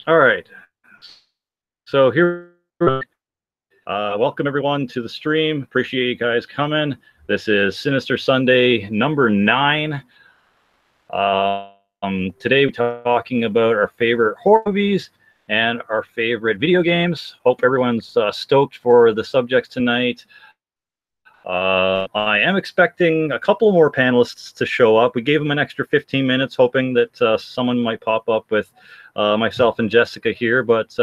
All right. So here, welcome everyone to the stream. Appreciate you guys coming. This is Sinister Sunday number 9. Today we're talking about our favorite horror movies and our favorite video games. Hope everyone's stoked for the subjects tonight. I am expecting a couple more panelists to show up. We gave them an extra 15 minutes, hoping that someone might pop up with myself and Jessica here. But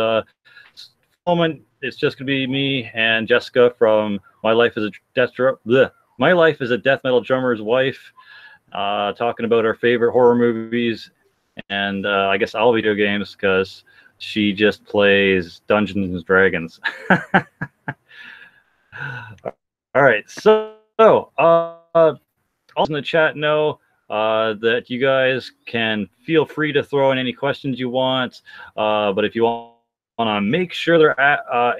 moment, it's just going to be me and Jessica from My Life as a Death Metal Drummer's Wife, talking about our favorite horror movies and I guess all video games because she just plays Dungeons and Dragons. All right, so also in the chat know that you guys can feel free to throw in any questions you want, but if you want to make sure they're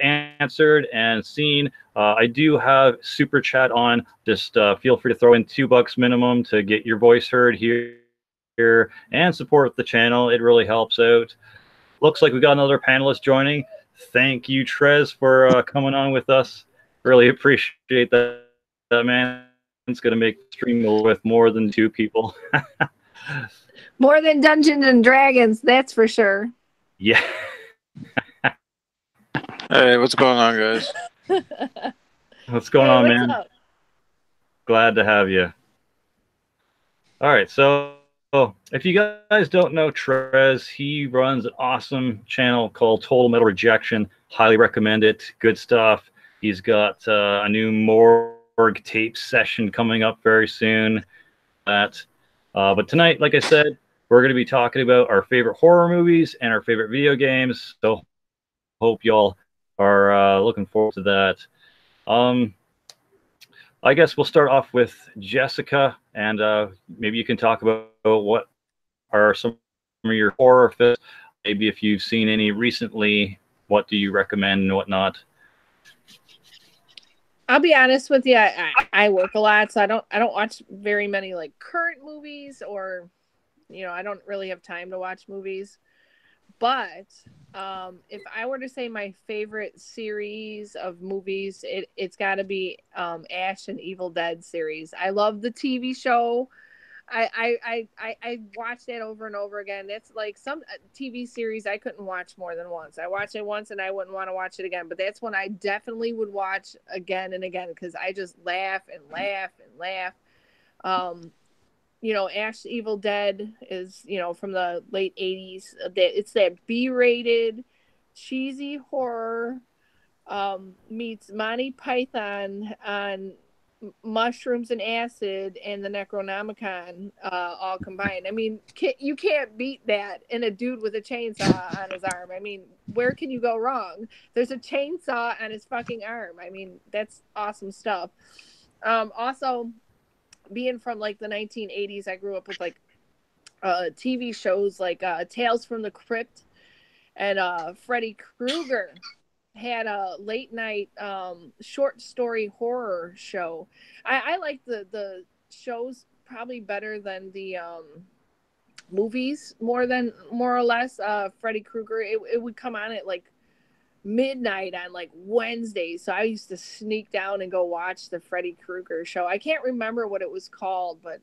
answered and seen, I do have super chat on. Just feel free to throw in $2 minimum to get your voice heard here and support the channel. It really helps out. Looks like we got another panelist joining. Thank you, Trez, for coming on with us. Really appreciate that, man. It's going to make the stream with more than 2 people. More than Dungeons and Dragons, that's for sure. Yeah. Hey, what's going on, guys? What's going on, man? Up? Glad to have you. All right, so if you guys don't know Trez, he runs an awesome channel called Total Metal Rejection. Highly recommend it. Good stuff. He's got a new morgue tape session coming up very soon. But tonight, like I said, we're going to be talking about our favorite horror movies and our favorite video games. So hope y'all are looking forward to that. I guess we'll start off with Jessica, and maybe you can talk about what are some of your horror films. Maybe if you've seen any recently, what do you recommend and whatnot? I'll be honest with you. I work a lot, so I don't watch very many like current movies, or I don't really have time to watch movies. But if I were to say my favorite series of movies, it's got to be Ash and Evil Dead series. I love the TV show. I watch that over and over again. That's like some TV series I couldn't watch more than once. I watched it once and I wouldn't want to watch it again. But that's one I definitely would watch again and again because I just laugh and laugh and laugh. Ash Evil Dead is, from the late 80s. It's that B-rated, cheesy horror meets Monty Python on mushrooms and acid and the Necronomicon all combined. I mean, you can't beat that in a dude with a chainsaw on his arm. I mean, where can you go wrong? There's a chainsaw on his fucking arm. I mean, that's awesome stuff. Also, being from like the 1980s, I grew up with like TV shows like Tales from the Crypt, and Freddy Krueger had a late night short story horror show. I like the shows probably better than the movies, more or less. Freddy Krueger, it would come on at like midnight on like Wednesdays, so I used to sneak down and go watch the Freddy Krueger show. I can't remember what it was called, but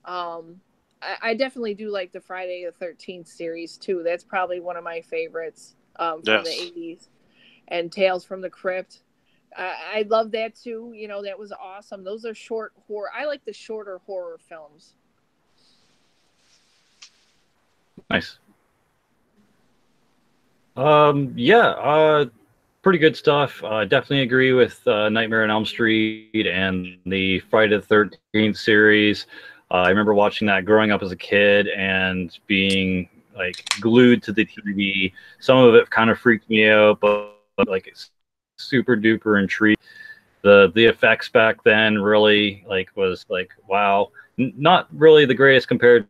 I definitely do like the Friday the 13th series too. That's probably one of my favorites from the 80s. And Tales from the Crypt, I love that too. That was awesome. Those are short horror. I like the shorter horror films. Nice. Pretty good stuff. Definitely agree with Nightmare on Elm Street and the Friday the 13th series. I remember watching that growing up as a kid and being like glued to the TV. Some of it kind of freaked me out, but like it's super duper intrigued. The effects back then really was like wow. Not really the greatest compared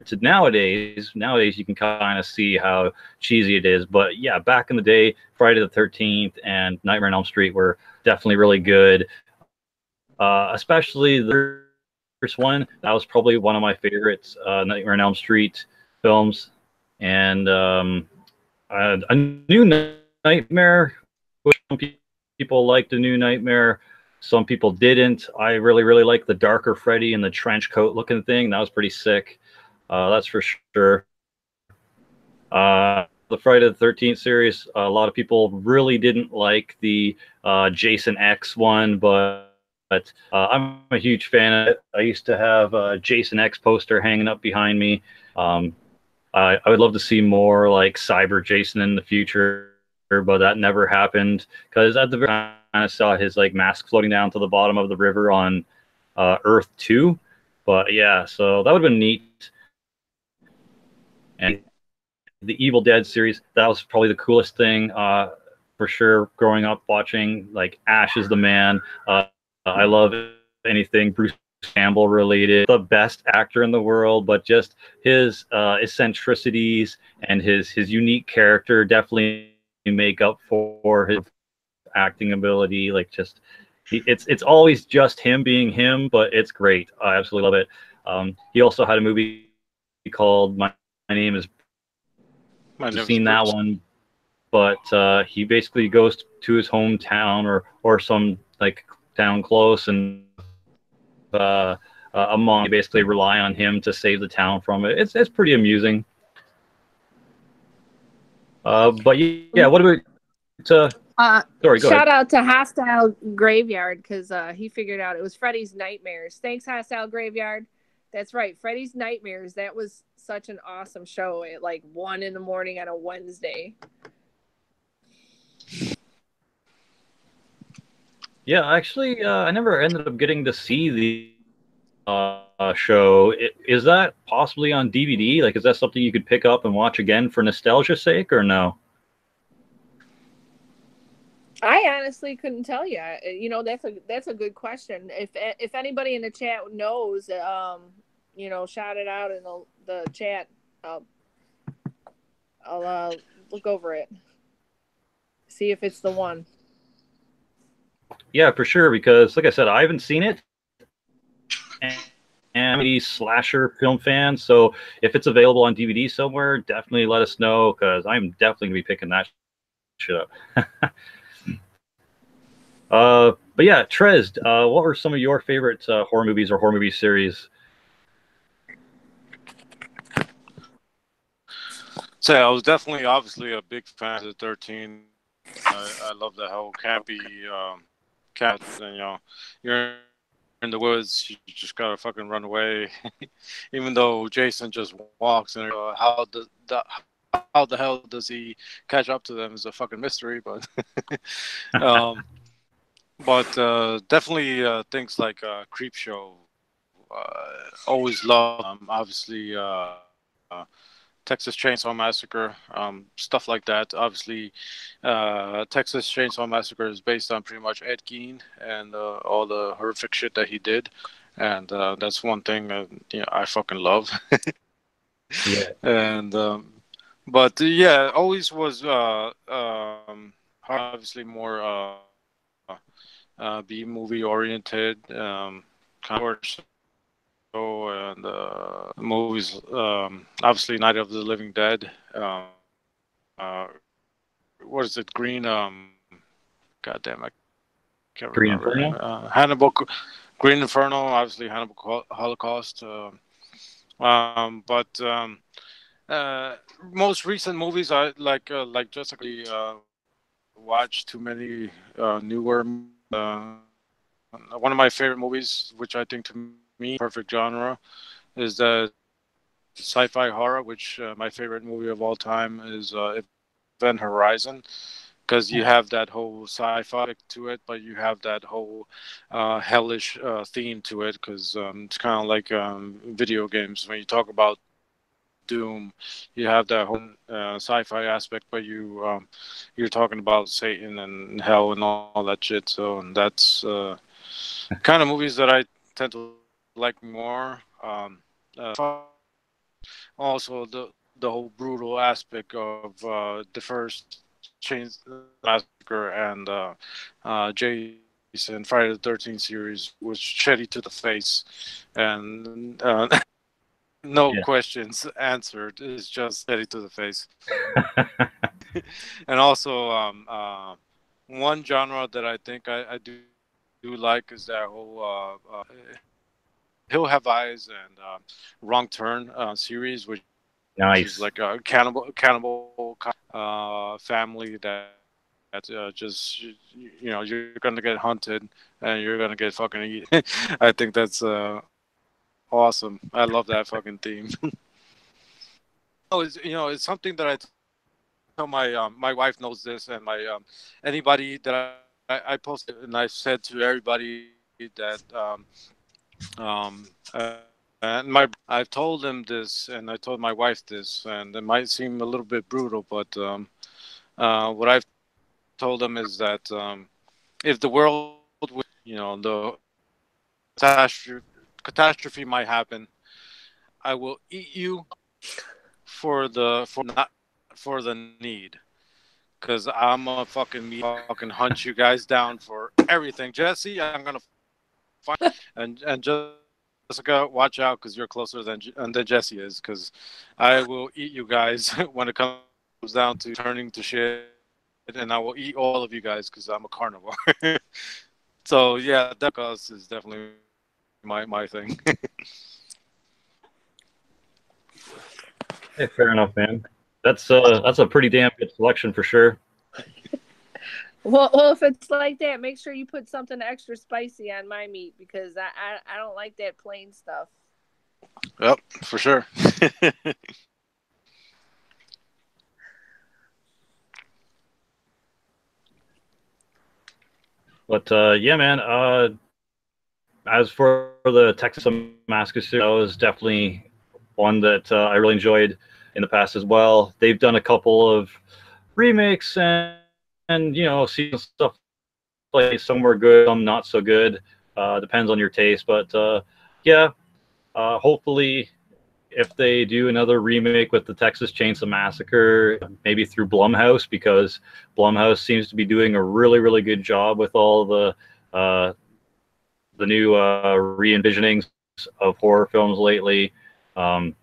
to nowadays. Nowadays you can kind of see how cheesy it is, but yeah, back in the day, Friday the 13th and Nightmare on Elm Street were definitely really good. Especially the first one, that was probably one of my favorites, Nightmare on Elm Street films. And A New Nightmare, which some people liked a New Nightmare, some people didn't. I really like the darker Freddy and the trench coat looking thing. That was pretty sick. That's for sure. The Friday the 13th series, a lot of people really didn't like the Jason X one, but I'm a huge fan of it. I used to have a Jason X poster hanging up behind me. I would love to see more like Cyber Jason in the future, but that never happened because at the very time I saw his like mask floating down to the bottom of the river on Earth 2. But yeah, so that would have been neat. And the Evil Dead series, that was probably the coolest thing for sure. Growing up watching like Ash is the Man. I love anything Bruce Campbell related. The best actor in the world, but just his eccentricities and his unique character definitely make up for his acting ability. Like just it's always just him being him, but it's great. I absolutely love it. He also had a movie called My Name is seen that one, but he basically goes to his hometown or some like town close, and a mom basically rely on him to save the town from it. It's pretty amusing. But yeah, what about sorry, go shout ahead. out to Hostile Graveyard because he figured out it was Freddy's Nightmares. Thanks, Hostile Graveyard. That's right, Freddy's Nightmares. That was such an awesome show at like 1 a.m. on a Wednesday. Yeah, actually, I never ended up getting to see the show. Is that possibly on DVD? Like, is that something you could pick up and watch again for nostalgia's sake, or no? I honestly couldn't tell you. You know, that's a good question. If anybody in the chat knows, you know, shout it out in the chat. I'll look over it, see if it's the one. Yeah, for sure. Because, like I said, I haven't seen it, and I'm a slasher film fan. So if it's available on DVD somewhere, definitely let us know because I'm definitely gonna be picking that shit up. But yeah, Trez, what were some of your favorite horror movies or horror movie series? So I was definitely, obviously, a big fan of the 13. I love the whole campy cats, and you're in the woods, you just gotta fucking run away. Even though Jason just walks, and how the hell does he catch up to them is a fucking mystery, but definitely things like Creepshow. Always love obviously Texas Chainsaw Massacre, stuff like that. Obviously, Texas Chainsaw Massacre is based on pretty much Ed Gein and all the horrific shit that he did, and that's one thing I fucking love. Yeah. And but yeah, always was obviously more B movie oriented, kind of. And movies, obviously Night of the Living Dead. What is it? Green. Goddamn, I can't Green remember. Inferno? Hannibal. Green Inferno. Obviously Hannibal Holocaust. But most recent movies I like just watch too many newer. One of my favorite movies, which I think to me perfect genre, is the sci-fi horror, which my favorite movie of all time is Event Horizon, because you have that whole sci-fi to it, but you have that whole hellish theme to it, because it's kind of like video games. When you talk about Doom, you have that whole sci-fi aspect, but you're talking about Satan and hell and all that shit. So, and that's kind of movies that I tend to like more. Also, the whole brutal aspect of the first Chains Massacre and Jason Friday the 13th series was shitty to the face, and no questions answered. It's just shitty to the face. And also, one genre that I think I do like is that whole Hill Have Eyes and Wrong Turn series, which is Nice. like a cannibal family that just you're gonna get hunted and you're gonna get fucking eaten. I think that's awesome. I love that fucking theme. Oh, it's something that I tell my wife knows this, and my anybody that I posted, and I've said to everybody that um uh, and I've told them this, and I told my wife this, and it might seem a little bit brutal, but what I've told them is that if the world would, the catastrophe might happen, I will eat you not for the need. Cause I'm a fucking hunt you guys down for everything. Jesse, I'm gonna find and Jessica, watch out because you're closer than Jesse is. Cause I will eat you guys when it comes down to turning to shit, and I will eat all of you guys because I'm a carnivore. So yeah, that is definitely my thing. Hey, fair enough, man. That's a pretty damn good selection for sure. Well, if it's like that, make sure you put something extra spicy on my meat because I don't like that plain stuff. Yep, for sure. But yeah, man. As for the Texas Massacre series, that was definitely one that I really enjoyed in the past as well. They've done a couple of remakes and season stuff like some were good, some not so good. Depends on your taste, but yeah. Hopefully, if they do another remake with the Texas Chainsaw Massacre, maybe through Blumhouse, because Blumhouse seems to be doing a really, really good job with all the new re-envisionings of horror films lately. The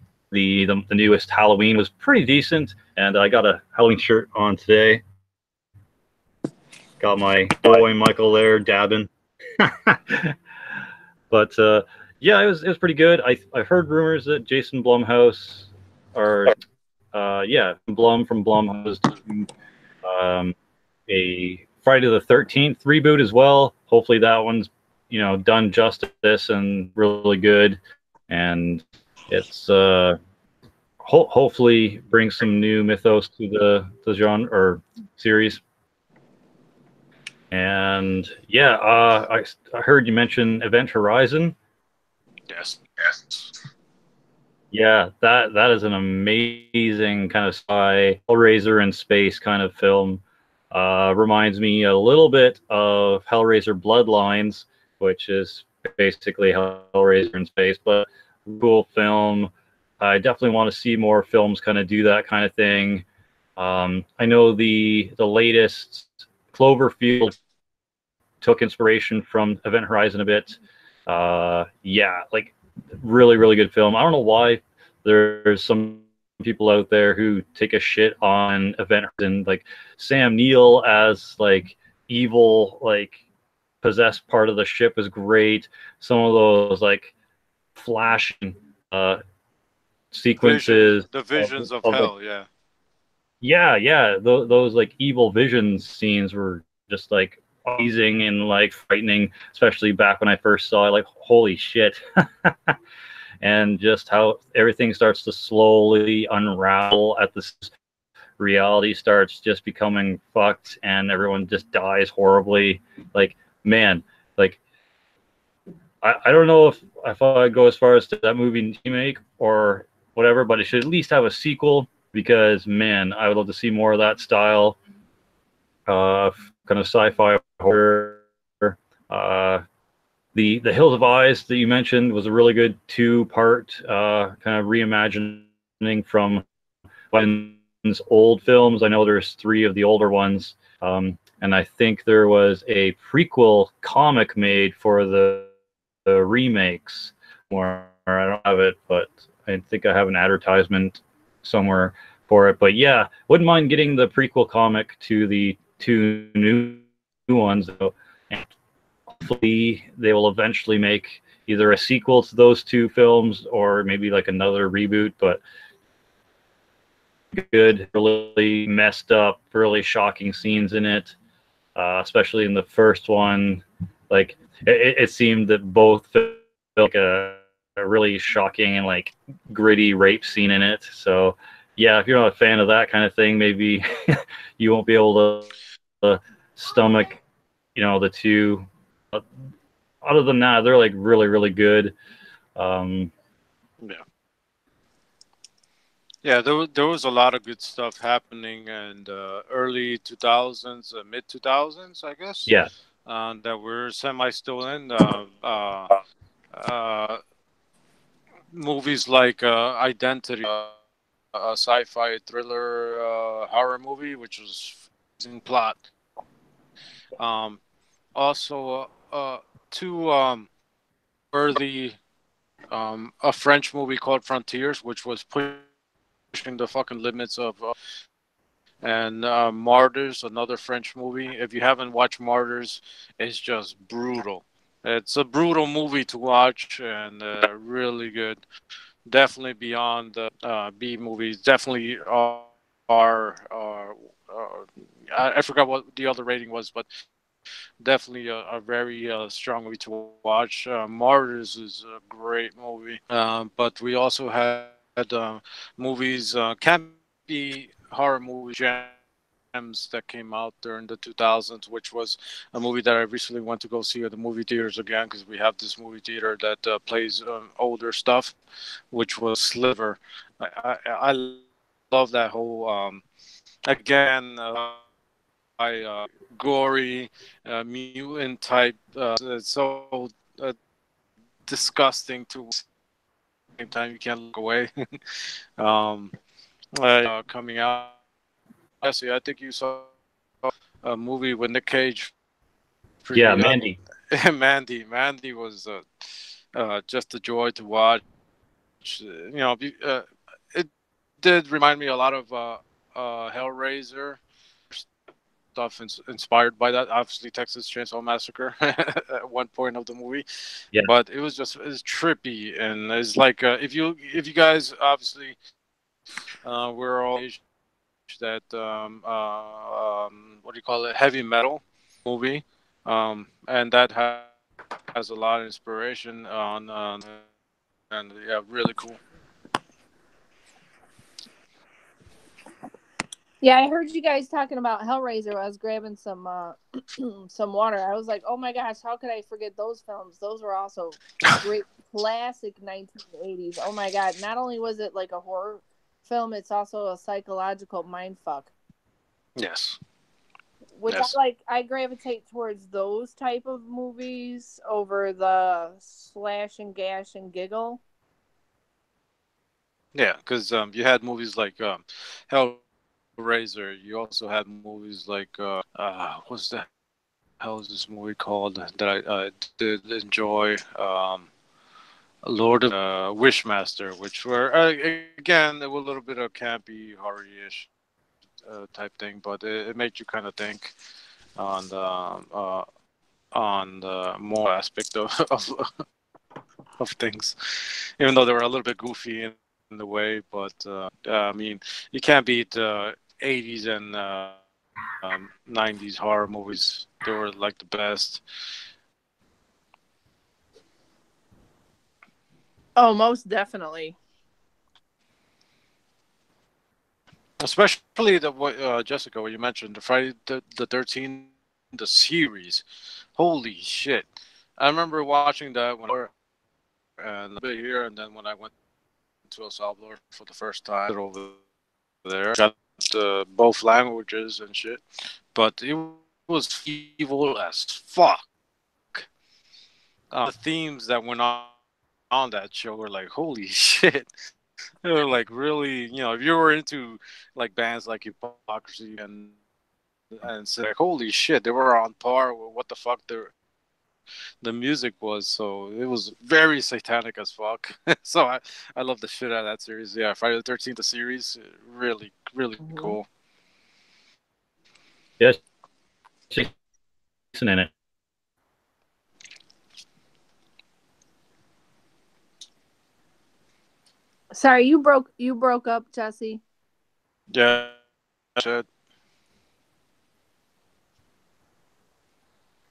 newest Halloween was pretty decent, and I got a Halloween shirt on today. Got my boy Michael there dabbing. But yeah, it was pretty good. I heard rumors that Jason Blumhouse, or Blum from Blumhouse, a Friday the 13th reboot as well. Hopefully that one's done justice and really good, and it's hopefully brings some new mythos to the genre or series. And yeah, I heard you mention Event Horizon. Yes. Yeah, that is an amazing kind of spy Hellraiser in space kind of film. Reminds me a little bit of Hellraiser Bloodlines, which is basically Hellraiser in space, but cool film. I definitely want to see more films kind of do that kind of thing. I know the latest Cloverfield took inspiration from Event Horizon a bit. Yeah, like really, really good film. I don't know why there's some people out there who take a shit on Event Horizon, like Sam Neill as like evil, like possessed part of the ship is great. Some of those like flashing sequences, The visions of of like, hell, yeah. yeah, those like evil visions scenes were just like amazing and like frightening, especially back when I first saw it. Like, holy shit. And just how everything starts to slowly unravel at this reality starts just becoming fucked and everyone just dies horribly. Like, man, like I don't know if I'd go as far as to that movie remake or whatever, but it should at least have a sequel because man, I would love to see more of that style kind of sci-fi horror. The Hills of Eyes that you mentioned was a really good two-part kind of reimagining from Wen's old films. I know there's 3 of the older ones, and I think there was a prequel comic made for the remakes. Where I don't have it, but I think I have an advertisement somewhere for it. But yeah, wouldn't mind getting the prequel comic to the two new ones, though. And hopefully they will eventually make either a sequel to those two films or maybe like another reboot. But good, really messed up, really shocking scenes in it, especially in the first one. Like it seemed that both felt like a really shocking and like gritty rape scene in it. So yeah, if you're not a fan of that kind of thing, maybe you won't be able to stomach, the two. But other than that, they're like really, really good. Yeah. Yeah, there was a lot of good stuff happening in the early 2000s, mid 2000s, I guess. Yeah. That we're semi still in. Movies like Identity, a sci-fi thriller horror movie, which was in plot. Also, two early a French movie called Frontiers, which was pushing the fucking limits of, and Martyrs, another French movie. If you haven't watched Martyrs, it's just brutal. It's a brutal movie to watch and really good. Definitely beyond B movies. Definitely I forgot what the other rating was, but definitely a very strong movie to watch. Martyrs is a great movie, but we also had movies, campy horror movie gems that came out during the 2000s, which was a movie that I recently went to go see at the movie theaters again, because we have this movie theater that plays older stuff, which was Sliver. I love that whole again. Gory, mutant type. It's so disgusting to same time you can't look away. um, Coming out. Jesse, I think you saw a movie with Nick Cage. Yeah, Mandy. Mandy was just a joy to watch. It did remind me a lot of Hellraiser. Stuff inspired by that. Obviously, Texas Chainsaw Massacre at one point of the movie. Yeah. But it's trippy, and it's like if you guys obviously we're all age that what do you call it, heavy metal movie, and that has a lot of inspiration on and yeah, really cool. Yeah, I heard you guys talking about Hellraiser. I was grabbing some some water. I was like, "Oh my gosh, how could I forget those films? Those were also great classic 1980s." Oh my god, not only was it like a horror film, it's also a psychological mindfuck. Yes. Which Yes. I gravitate towards those type of movies over the slash and gash and giggle. Yeah, because you had movies like Hellraiser. You also had movies like what's the hell is this movie called that I did enjoy? Lord of Wishmaster, which were again they were a little bit of campy, horror-ish type thing, but it made you kind of think on the moral aspect of things, even though they were a little bit goofy in the way. But I mean, you can't beat 80s and 90s horror movies. They were like the best. Oh, most definitely. Especially Jessica, what you mentioned, the Friday the 13th, the series. Holy shit! I remember watching that and a bit here, and then when I went to El Salvador for the first time over there, got both languages and shit. But it was evil as fuck. The themes that went on that show were like, holy shit. They were like really, if you were into like bands like Hypocrisy and say like, holy shit, they were on par with what the fuck the music was. So it was very satanic as fuck. So I love the shit out of that series. Yeah, Friday the 13th, the series, really, really Mhm. cool. Yes, Jason in it. Sorry, you broke up, Jesse. Yeah, shit.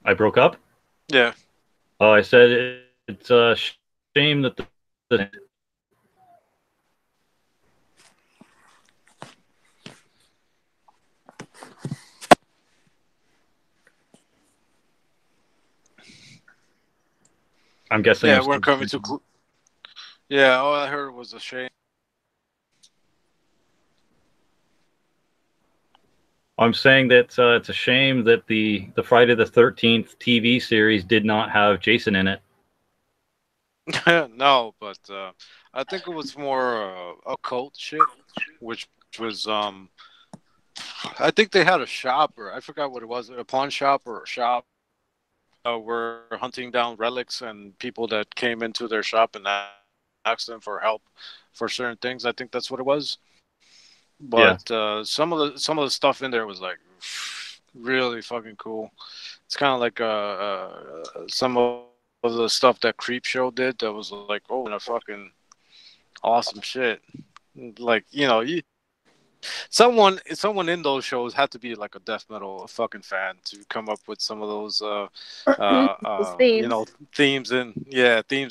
I broke up. Yeah. I said it's a shame that the I'm guessing Yeah, I'm we're still. coming to. Yeah, all I heard was a shame. I'm saying that it's a shame that the Friday the 13th TV series did not have Jason in it. No, but I think it was more occult shit, which was I think they had a shop, or I forgot what it was, a pawn shop or a shop, were hunting down relics and people that came into their shop and asked them for help for certain things. I think that's what it was. Yeah, But some of the stuff in there was like really fucking cool. It's kind of like some of the stuff that Creep Show did. That was like, oh, and a fucking awesome shit. Like, someone in those shows had to be like a death metal fucking fan to come up with some of those Those themes. themes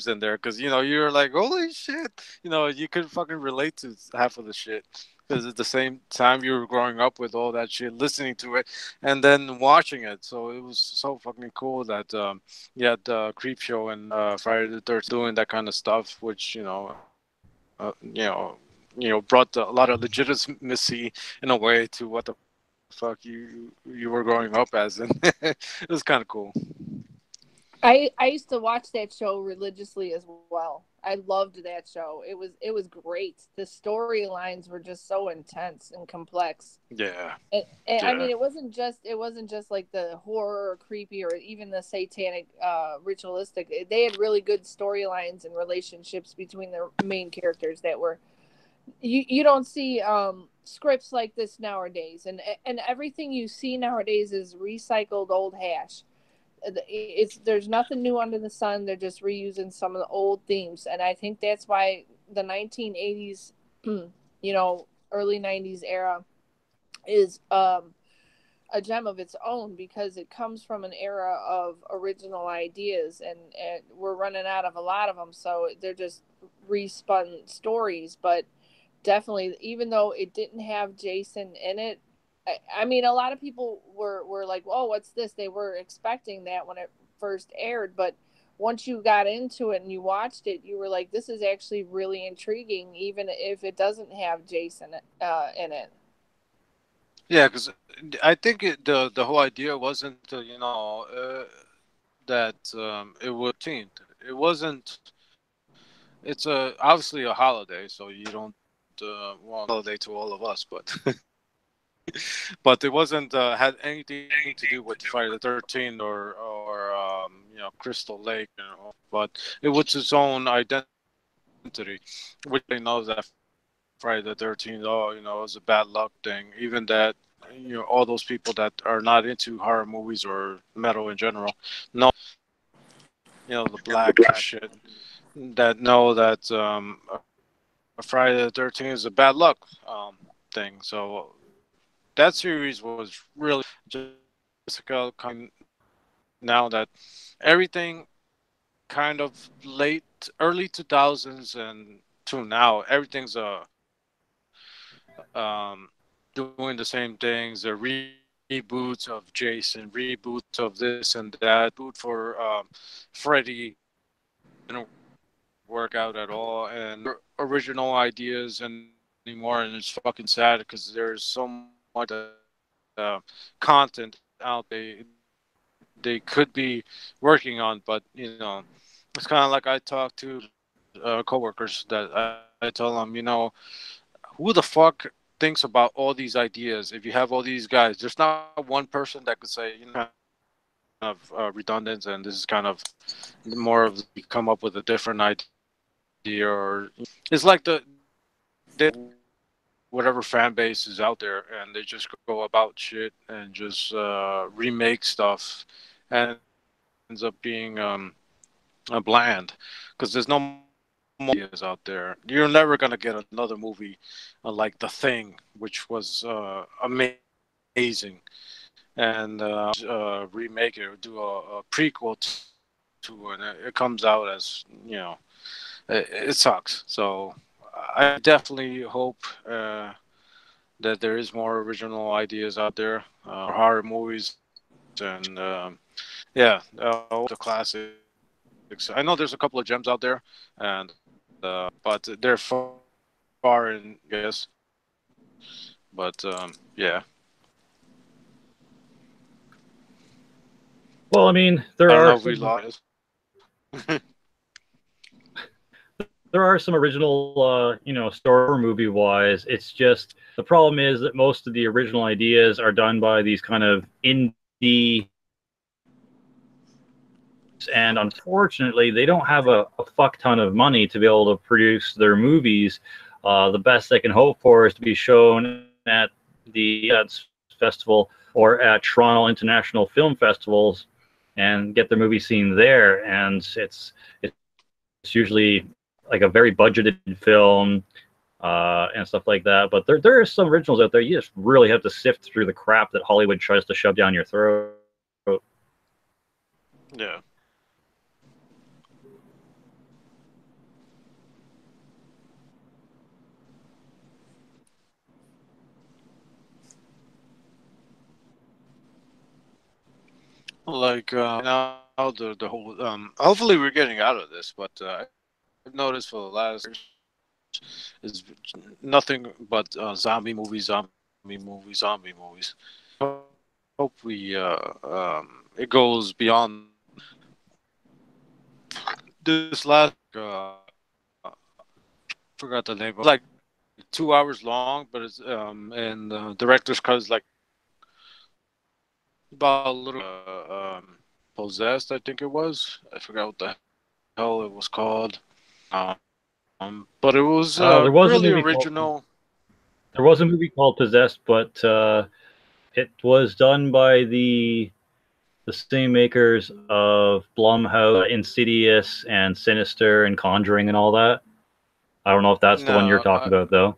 in there, because you're like, holy shit, you could fucking relate to half of the shit, because at the same time you were growing up with all that shit, listening to it and then watching it. So it was so fucking cool that you had Creep Show and Friday the 13th doing that kind of stuff, which uh, you know, brought a lot of legitimacy in a way to what the fuck you were growing up as, and it was kind of cool. I used to watch that show religiously as well. I loved that show. It was great. The storylines were just so intense and complex. Yeah, And I yeah, mean, it wasn't just like the horror or creepy or even the satanic ritualistic. They had really good storylines and relationships between the main characters that were you don't see scripts like this nowadays, and everything you see nowadays is recycled old hash. It's there's nothing new under the sun. They're just reusing some of the old themes, and I think that's why the 1980s, early 90s era is a gem of its own, because it comes from an era of original ideas, and we're running out of a lot of them, so they're just respun stories. But definitely, even though it didn't have Jason in it, I mean, a lot of people were like, "Oh, what's this?" They were expecting that when it first aired, but once you got into it and you watched it, you were like, "This is actually really intriguing, even if it doesn't have Jason in it." yeah. Because I think the whole idea wasn't that it was teen. It wasn't. It's obviously a holiday, so you don't holiday to all of us, but but it wasn't had anything to do with Friday the 13th or Crystal Lake, but it was its own identity, which they know that Friday the 13th, it was a bad luck thing. Even that, all those people that are not into horror movies or metal in general know, the black shit, that know that a Friday the 13th is a bad luck thing. So that series was really Jessica kind now that everything kind of late early 2000s and to now everything's um doing the same things, the reboots of Jason, reboots of this and that, boot for Freddy didn't work out at all, and original ideas anymore, and it's fucking sad because there's so much content out they could be working on, but it's kind of like I talk to coworkers that I tell them, who the fuck thinks about all these ideas? If you have all these guys, there's not one person that could say, of redundant, and this is kind of more of you come up with a different idea, or it's like they, whatever fan base is out there, and they just go about shit and just remake stuff, and it ends up being a bland because there's no more ideas out there. You're never gonna get another movie like The Thing, which was amazing, and remake it or do a prequel to, and it comes out as it sucks. So I definitely hope that there is more original ideas out there, horror movies, and the classics. I know there's a couple of gems out there, and but they're far in, I guess. But yeah. Well, I mean, I don't know if we lost. there are some original, story movie wise. It's just the problem is that most of the original ideas are done by these kind of indie, and unfortunately, they don't have a fuck ton of money to be able to produce their movies. The best they can hope for is to be shown at the festival or at Toronto International Film Festivals and get their movie seen there. And it's usually like a very budgeted film and stuff like that. But there are some originals out there. You just really have to sift through the crap that Hollywood tries to shove down your throat. Yeah. Like now the whole hopefully we're getting out of this, but I've noticed for the last years is nothing but zombie movies. Hope we it goes beyond this last forgot the name, like 2 hours long, but it's and the director's cut is like about a little possessed, I think it was. I forgot what the hell it was called. But it was There was really a movie original. There was a movie called Possessed, but it was done by the same makers of Blumhouse, Insidious, and Sinister, and Conjuring, and all that. I don't know if that's the one you're No, talking about, though.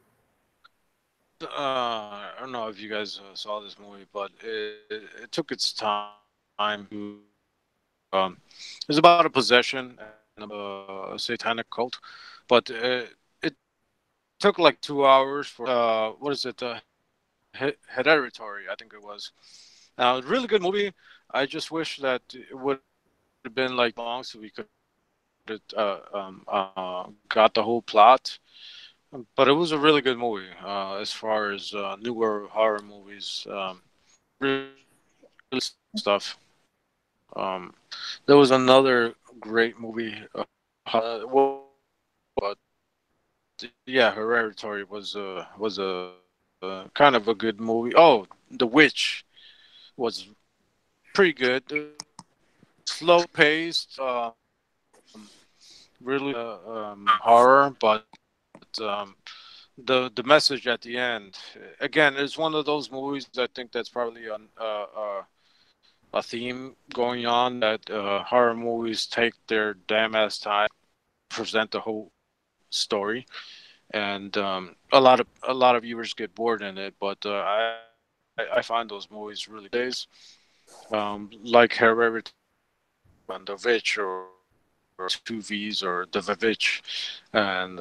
I don't know if you guys saw this movie, but it took its time to. It was about a possession and a satanic cult, but it took like 2 hours for what is it? Hereditary, I think it was. Really good movie. I just wish that it would have been like long so we could got the whole plot. But it was a really good movie as far as newer horror movies. Really stuff. Um, there was another great movie. But yeah, Hereditary was a kind of a good movie. Oh, The Witch was pretty good. Slow paced, really horror, but um, the message at the end, again, is one of those movies I think that's probably a theme going on, that horror movies take their damn ass time to present the whole story, and a lot of viewers get bored in it. But I find those movies really days, like Hereditary and The Witch, or Two V's, or The Witch, and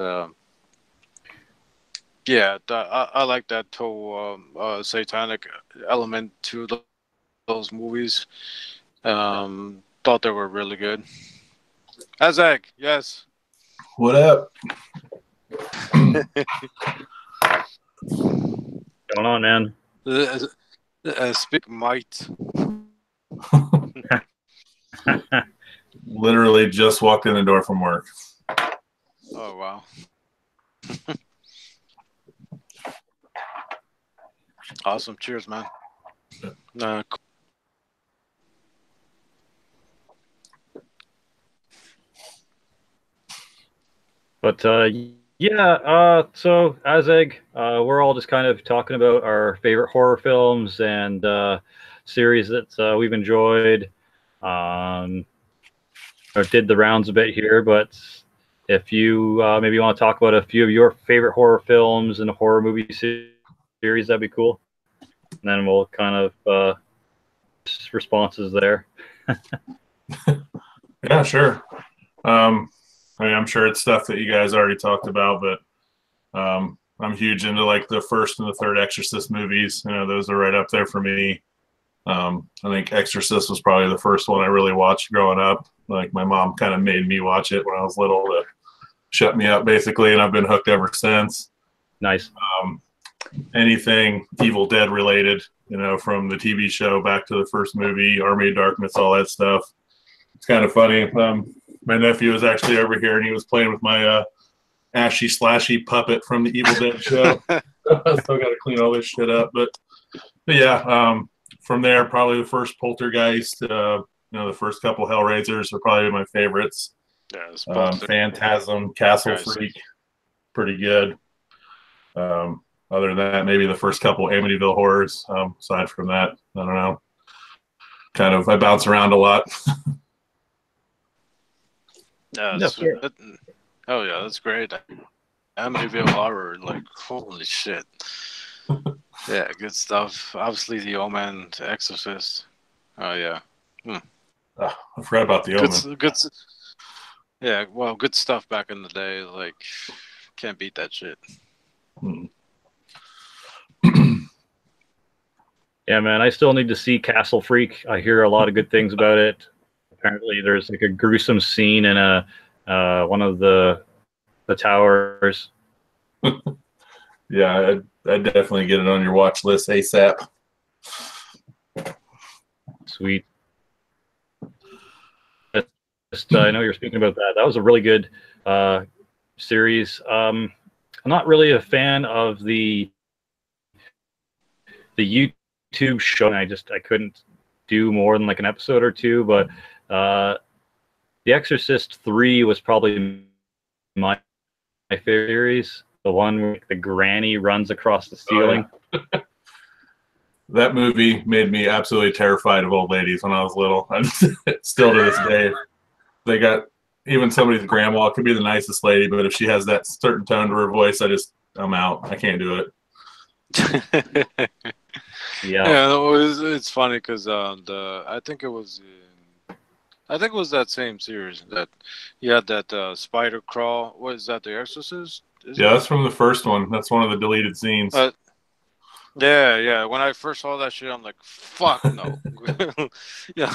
yeah, I like that whole satanic element to those movies. Thought they were really good. Azag, yes. What up? Going on, man? Speak might. Literally just walked in the door from work. Oh, wow. Awesome. Cheers, man. But yeah, so Azag, we're all just kind of talking about our favorite horror films and series that we've enjoyed. Or did the rounds a bit here, but if you maybe want to talk about a few of your favorite horror films and horror movie series, that'd be cool. And then we'll kind of responses there. Yeah, sure. I mean, I'm sure it's stuff that you guys already talked about, but I'm huge into like the first and the third Exorcist movies. You know, those are right up there for me. I think Exorcist was probably the first one I really watched growing up. Like my mom kind of made me watch it when I was little to shut me up, basically, and I've been hooked ever since. Nice. Anything Evil Dead related, you know, from the TV show back to the first movie, Army of Darkness, all that stuff. It's kind of funny. My nephew was actually over here, and he was playing with my ashy slashy puppet from the Evil Dead show. I still got to clean all this shit up, but yeah. From there, probably the first Poltergeist, you know, the first couple Hellraisers are probably my favorites. Yeah, Phantasm, Castle Freak, pretty good. Other than that, maybe the first couple Amityville horrors. Aside from that, I don't know. Kind of, I bounce around a lot. Yeah, oh yeah, that's great. Amityville Horror, like holy shit. Yeah, good stuff. Obviously, The Omen, The Exorcist. Oh yeah. I forgot about The Omen. Good. Yeah, well, good stuff back in the day. Like, can't beat that shit. Yeah, man, I still need to see Castle Freak. I hear a lot of good things about it. Apparently, there's like a gruesome scene in a one of the towers. Yeah, I'd definitely get it on your watch list ASAP. Sweet. I know you're speaking about that. That was a really good series. I'm not really a fan of the YouTube show. I couldn't do more than like an episode or two. But The Exorcist 3 was probably my favorite series. The one where the granny runs across the ceiling. Oh, yeah. That movie made me absolutely terrified of old ladies when I was little. Still to this day. They got even somebody's grandma could be the nicest lady, but if she has that certain tone to her voice, I'm out. I can't do it. Yeah, it's funny because I think it was that same series that you had that spider crawl. What is that? The Exorcist? That's from the first one. That's one of the deleted scenes. Yeah. When I first saw that shit, I'm like, fuck no. Yeah,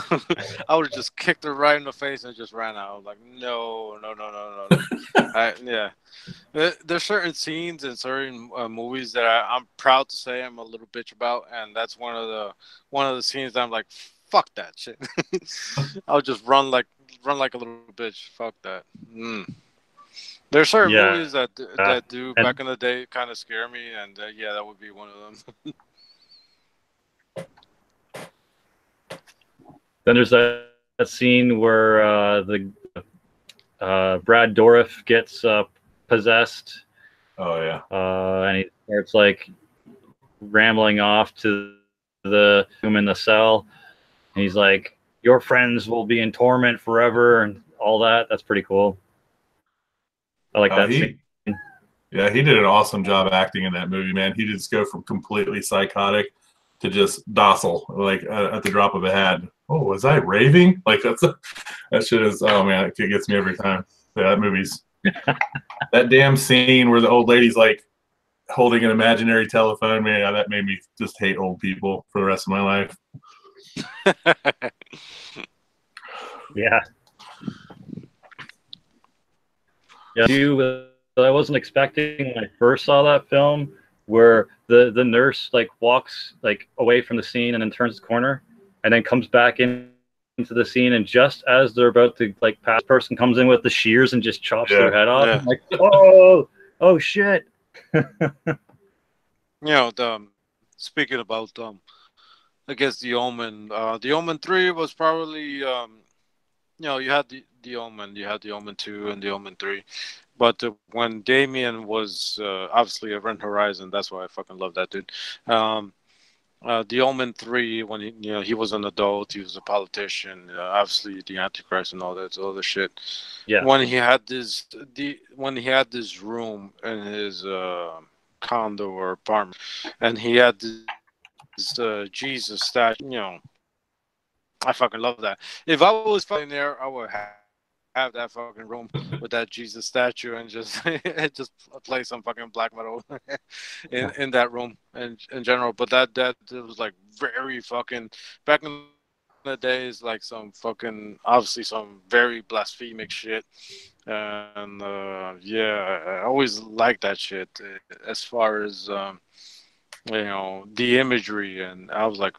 I would have just kicked her right in the face and just ran out. I was like, no. Yeah. There's certain scenes in certain movies that I'm proud to say I'm a little bitch about, and that's one of the scenes that I'm like, fuck that shit. I'll just run like a little bitch. Fuck that. There's certain movies that do back in the day kind of scare me, and that would be one of them. Then there's that scene where the Brad Dourif gets possessed. Oh yeah. And he starts like rambling off to the room in the cell, and he's like, "Your friends will be in torment forever," and all that. That's pretty cool. I like that scene. Yeah, he did an awesome job acting in that movie, man. He just go from completely psychotic to just docile, like at the drop of a hat. Oh, was I raving? Like that shit is. Oh man, it gets me every time. Yeah, that movie's that damn scene where the old lady's like holding an imaginary telephone. Man, that made me just hate old people for the rest of my life. Yeah. Yeah, I wasn't expecting when I first saw that film, where the nurse like walks like away from the scene and then turns the corner and then comes back into the scene, and just as they're about to like pass, person comes in with the shears and just chops their head off. I'm like, oh shit. Speaking about I guess The Omen 3 was probably you know, you had the Omen, you had the Omen 2 and the Omen 3. But when Damien was obviously Event Horizon, that's why I fucking love that dude. Um, the Omen 3, when he, you know, he was an adult, he was a politician, obviously the Antichrist and all that other shit. Yeah. When he had this room in his condo or apartment, and he had this Jesus statue, you know, I fucking love that. If I was fucking there, I would have that fucking room with that Jesus statue and just just play some fucking black metal in that room in general. But that it was like very fucking back in the days, like some fucking obviously some very blasphemic shit. And yeah, I always liked that shit as far as you know, the imagery, and I was like,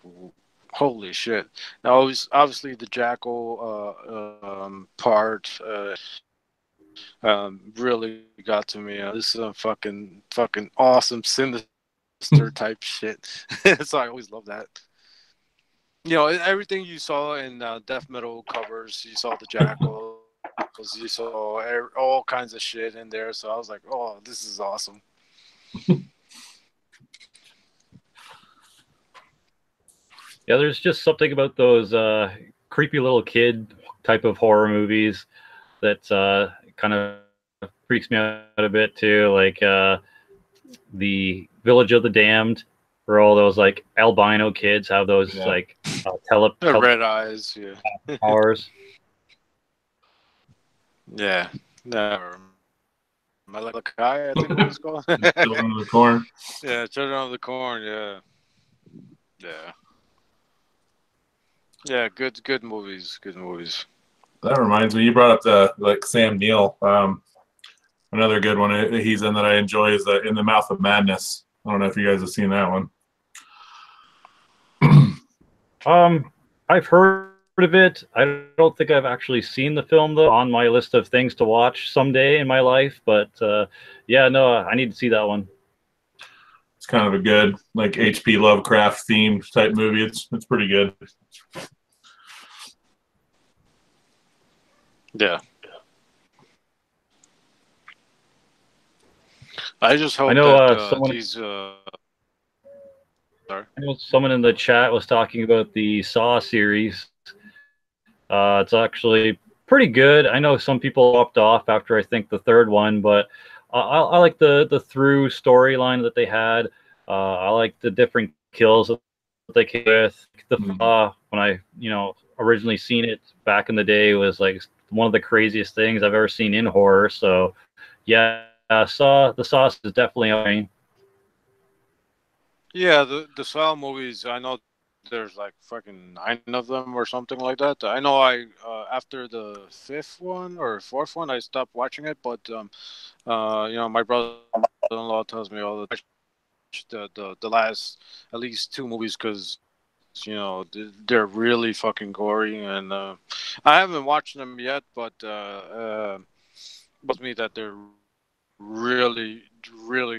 holy shit. Now obviously the jackal part really got to me. This is a fucking awesome sinister type shit. So I always love that. You know, everything you saw in death metal covers, you saw the jackals, you saw all kinds of shit in there. So I was like, oh, this is awesome. Yeah, there's just something about those creepy little kid type of horror movies that kind of freaks me out a bit too. Like the Village of the Damned, where all those like albino kids have those like red eyes, yeah, powers. Yeah, never. Malachi, I think it was called. Children of the Corn. Yeah, Children of the Corn. Yeah, yeah, yeah. Good movies. Good movies. That reminds me, you brought up the like Sam Neill. Another good one he's in that I enjoy is In the Mouth of Madness. I don't know if you guys have seen that one. I've heard of it. I don't think I've actually seen the film though. On my list of things to watch someday in my life, but yeah, no, I need to see that one. It's kind of a good like H.P. Lovecraft themed type movie. It's pretty good. Yeah. I just hope I know that someone. these. Sorry. I know someone in the chat was talking about the Saw series. It's actually pretty good. I know some people dropped off after I think the third one, but I like the through storyline that they had. I like the different kills that they came with. When I originally seen it back in the day, was like one of the craziest things I've ever seen in horror. So yeah, the Saw is definitely. Yeah, the Saw movies. I know there's like fucking 9 of them or something like that. I know after the 5th one or 4th one, I stopped watching it. But you know, my brother-in-law tells me all the last at least 2 movies because you know they're really fucking gory, and I haven't watched them yet, but tells me that they're really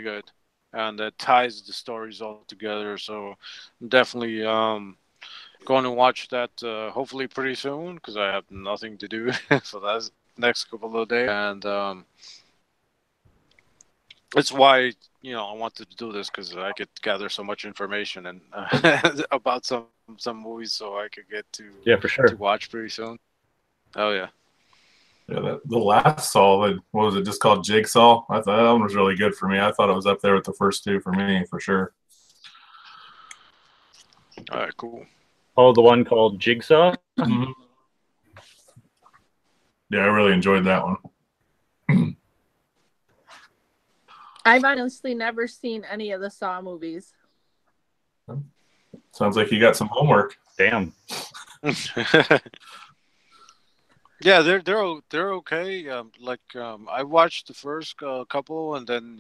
good, and that ties the stories all together. So definitely going to watch that hopefully pretty soon because I have nothing to do for that next couple of days, and it's why I wanted to do this because I could gather so much information and about some movies, so I could get to for sure to watch pretty soon. Oh yeah. Yeah, the last Saw, what was it, just called Jigsaw? I thought that one was really good for me. I thought it was up there with the first 2 for me, for sure. All right, cool. Oh, the one called Jigsaw? Mm-hmm. Yeah, I really enjoyed that one. I've honestly never seen any of the Saw movies. Sounds like you got some homework. Damn. Yeah, they're okay. I watched the first couple, and then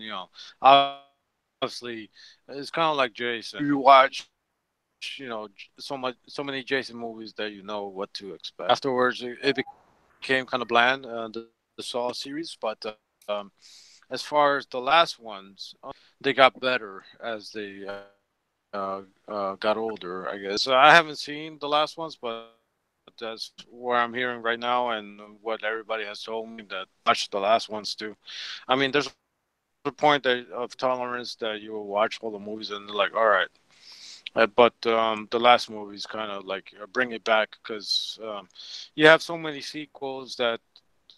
obviously it's kind of like Jason. You watch so many Jason movies that you know what to expect. Afterwards, it became kind of bland, the Saw series. But as far as the last ones, they got better as they got older, I guess. I haven't seen the last ones, but that's where I'm hearing right now, and what everybody has told me that watch the last ones too. I mean, there's a point of tolerance that you will watch all the movies and they're like, all right. But the last movies kind of like bring it back because you have so many sequels that,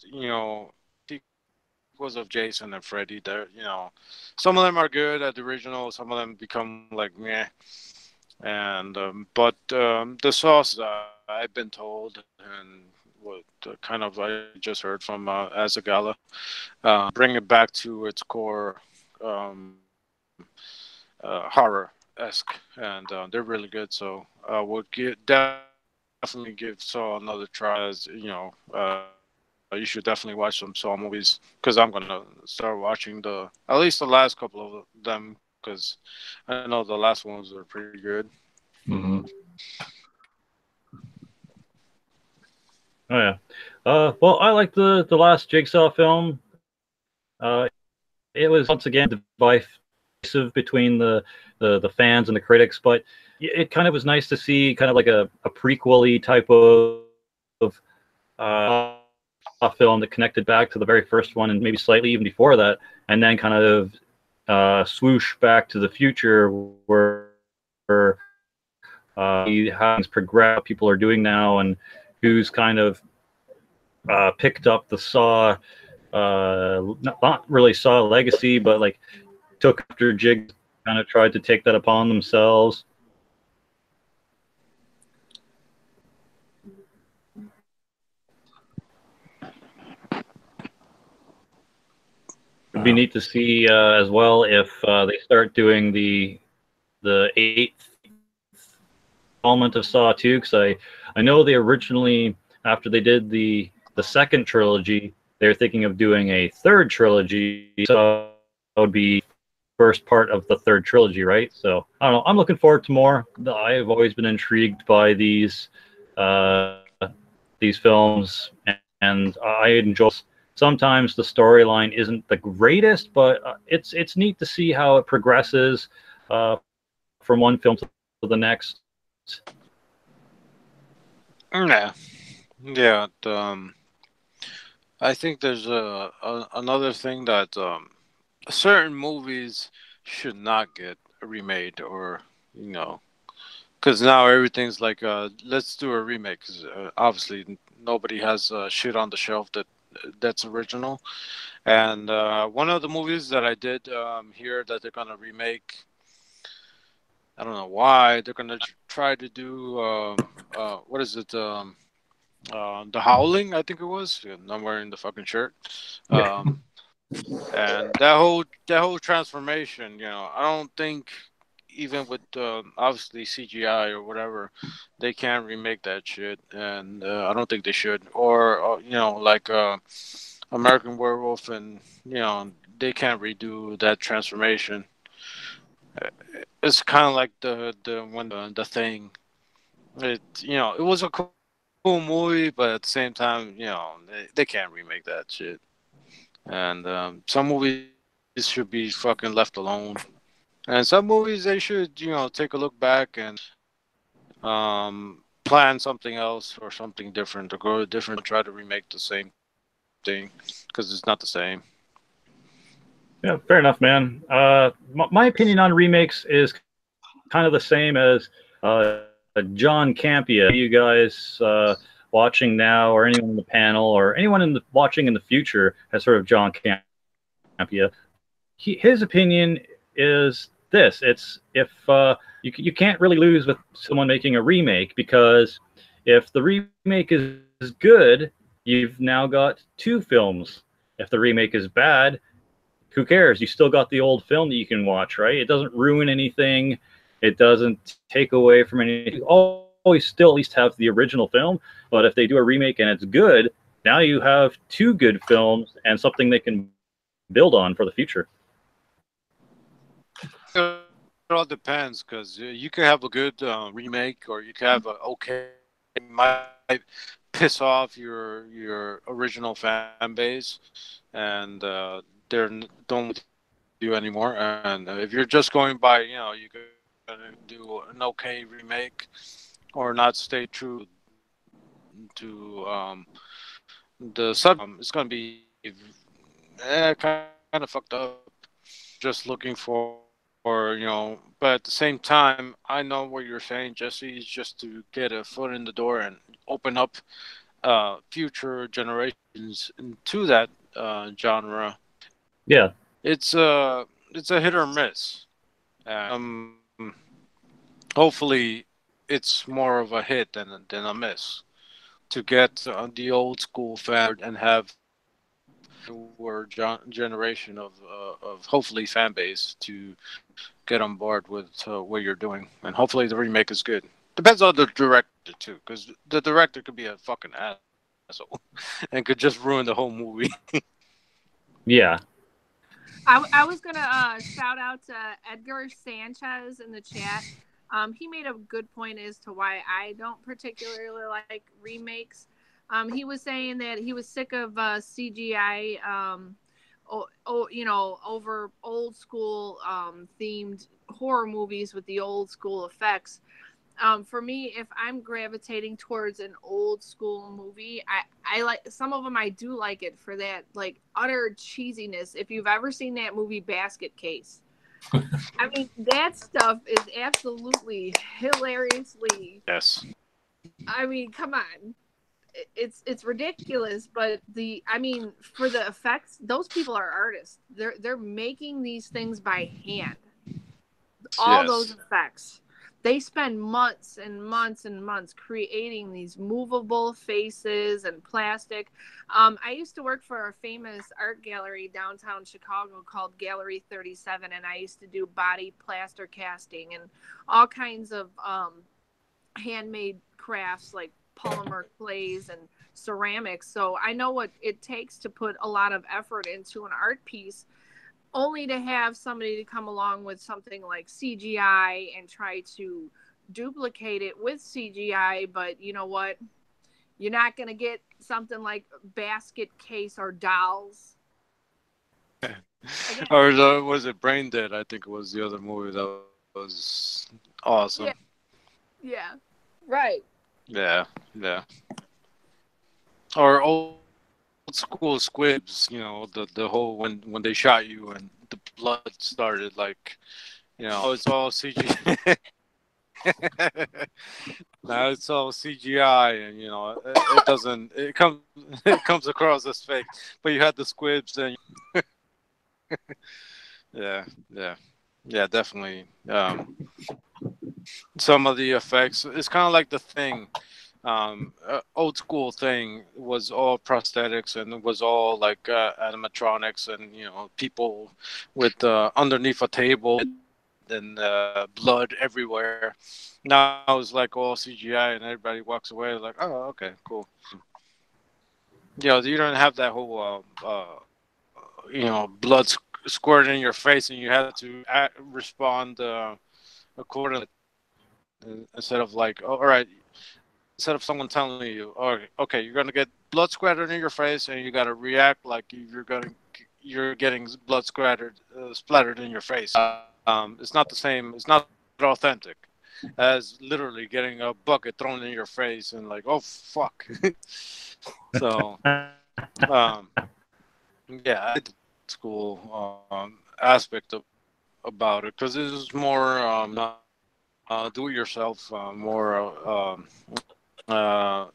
you know, sequels of Jason and Freddy. They're, you know, some of them are good at the original, some of them become like meh. And but the sauce I've been told, and what kind of I just heard from Azagala, bring it back to its core, um, horror esque, and they're really good. So we'll definitely give Saw another try. As you know, you should definitely watch some Saw movies because I'm gonna start watching at least the last couple of them because I know the last ones are pretty good. Mm-hmm. Oh yeah. Well, I like the last Jigsaw film. It was once again divisive between the fans and the critics, but it kind of was nice to see kind of like a prequel-y type of a film that connected back to the very first one and maybe slightly even before that, and then kind of swoosh back to the future where how things progress, what people are doing now, and who's kind of picked up the Saw, not really Saw legacy, but like took after Jig, kind of tried to take that upon themselves. It'd be neat to see as well if they start doing the eighth installment of Saw 2, because I know they originally, after they did the second trilogy, they were thinking of doing a third trilogy. So that would be first part of the third trilogy, right? So I don't know. I'm looking forward to more. I've always been intrigued by these films, and I enjoy. Sometimes the storyline isn't the greatest, but it's neat to see how it progresses from one film to the next. Yeah, yeah. I think there's another thing that certain movies should not get remade, or you know, because now everything's like, let's do a remake. Because obviously nobody has shit on the shelf that's original. And one of the movies that I did hear that they're gonna remake, I don't know why they're gonna try to do what is it? The Howling, I think it was. Yeah, I'm wearing the fucking shirt. And that whole transformation, you know, I don't think even with obviously CGI or whatever, they can't remake that shit, and I don't think they should. Or you know, like American Werewolf, and you know, they can't redo that transformation. It's kind of like the Thing. You know, it was a cool movie, but at the same time, you know, they can't remake that shit. And some movies should be fucking left alone, and some movies they should, you know, take a look back and plan something else or something different, or go different, try to remake the same thing because it's not the same. Yeah, fair enough, man. My opinion on remakes is kind of the same as John Campia. You guys watching now, or anyone in the panel, or anyone watching in the future has heard of John Campia. His opinion is this: it's if you can't really lose with someone making a remake, because if the remake is good, you've now got two films. If the remake is bad, who cares? You still got the old film that you can watch, right? It doesn't ruin anything. It doesn't take away from anything. You always still at least have the original film. But if they do a remake and it's good, now you have two good films and something they can build on for the future. It all depends, because you could have a good remake, or you could have a okay. It might piss off your original fan base, and don't do anymore. And if you're just going by, you know, you could do an okay remake, or not stay true the sub. It's gonna be kind of fucked up. Just looking for but at the same time, I know what you're saying, Jesse. Is just to get a foot in the door and open up future generations into that genre. Yeah. It's a hit or miss. Hopefully, it's more of a hit than a miss to get the old school fan and have newer generation of hopefully fan base to get on board with what you're doing, and hopefully the remake is good. Depends on the director too, because the director could be a fucking asshole and could just ruin the whole movie. Yeah. I was gonna shout out to Edgar Sanchez in the chat. He made a good point as to why I don't particularly like remakes. He was saying that he was sick of CGI, over old school themed horror movies with the old school effects. For me, if I'm gravitating towards an old school movie, I like some of them. I do like it for that like utter cheesiness. If you've ever seen that movie Basket Case, I mean that stuff is absolutely hilariously. Yes. I mean, come on, it's ridiculous, but for the effects, those people are artists. They're making these things by hand. All those effects. They spend months and months and months creating these movable faces and plastic. I used to work for a famous art gallery downtown Chicago called Gallery 37, and I used to do body plaster casting and all kinds of handmade crafts like polymer clays and ceramics. So I know what it takes to put a lot of effort into an art piece, only to have somebody to come along with something like CGI and try to duplicate it with CGI. But you know what? You're not going to get something like Basket Case or Dolls. Or was it Brain Dead? I think it was the other movie that was awesome. Yeah. Right. Yeah. Or old school squibs, the whole when they shot you and the blood started, like, it's all CGI. Now it's all CGI, and it doesn't. It comes across as fake, but you had the squibs and yeah, definitely. Some of the effects, it's kind of like The Thing. Old school Thing was all prosthetics, and it was all like animatronics, and people with underneath a table and blood everywhere. Now it's like all CGI, and everybody walks away like, oh, okay, cool. You don't have that whole blood squirting in your face, and you have to respond accordingly, instead of like, oh, all right. Instead of someone telling you, okay, you're gonna get blood splattered in your face, and you gotta react like you're getting blood splattered in your face. It's not the same. It's not authentic as literally getting a bucket thrown in your face and like, oh fuck. So, yeah, it's cool aspect about it, because this is more do it yourself, more to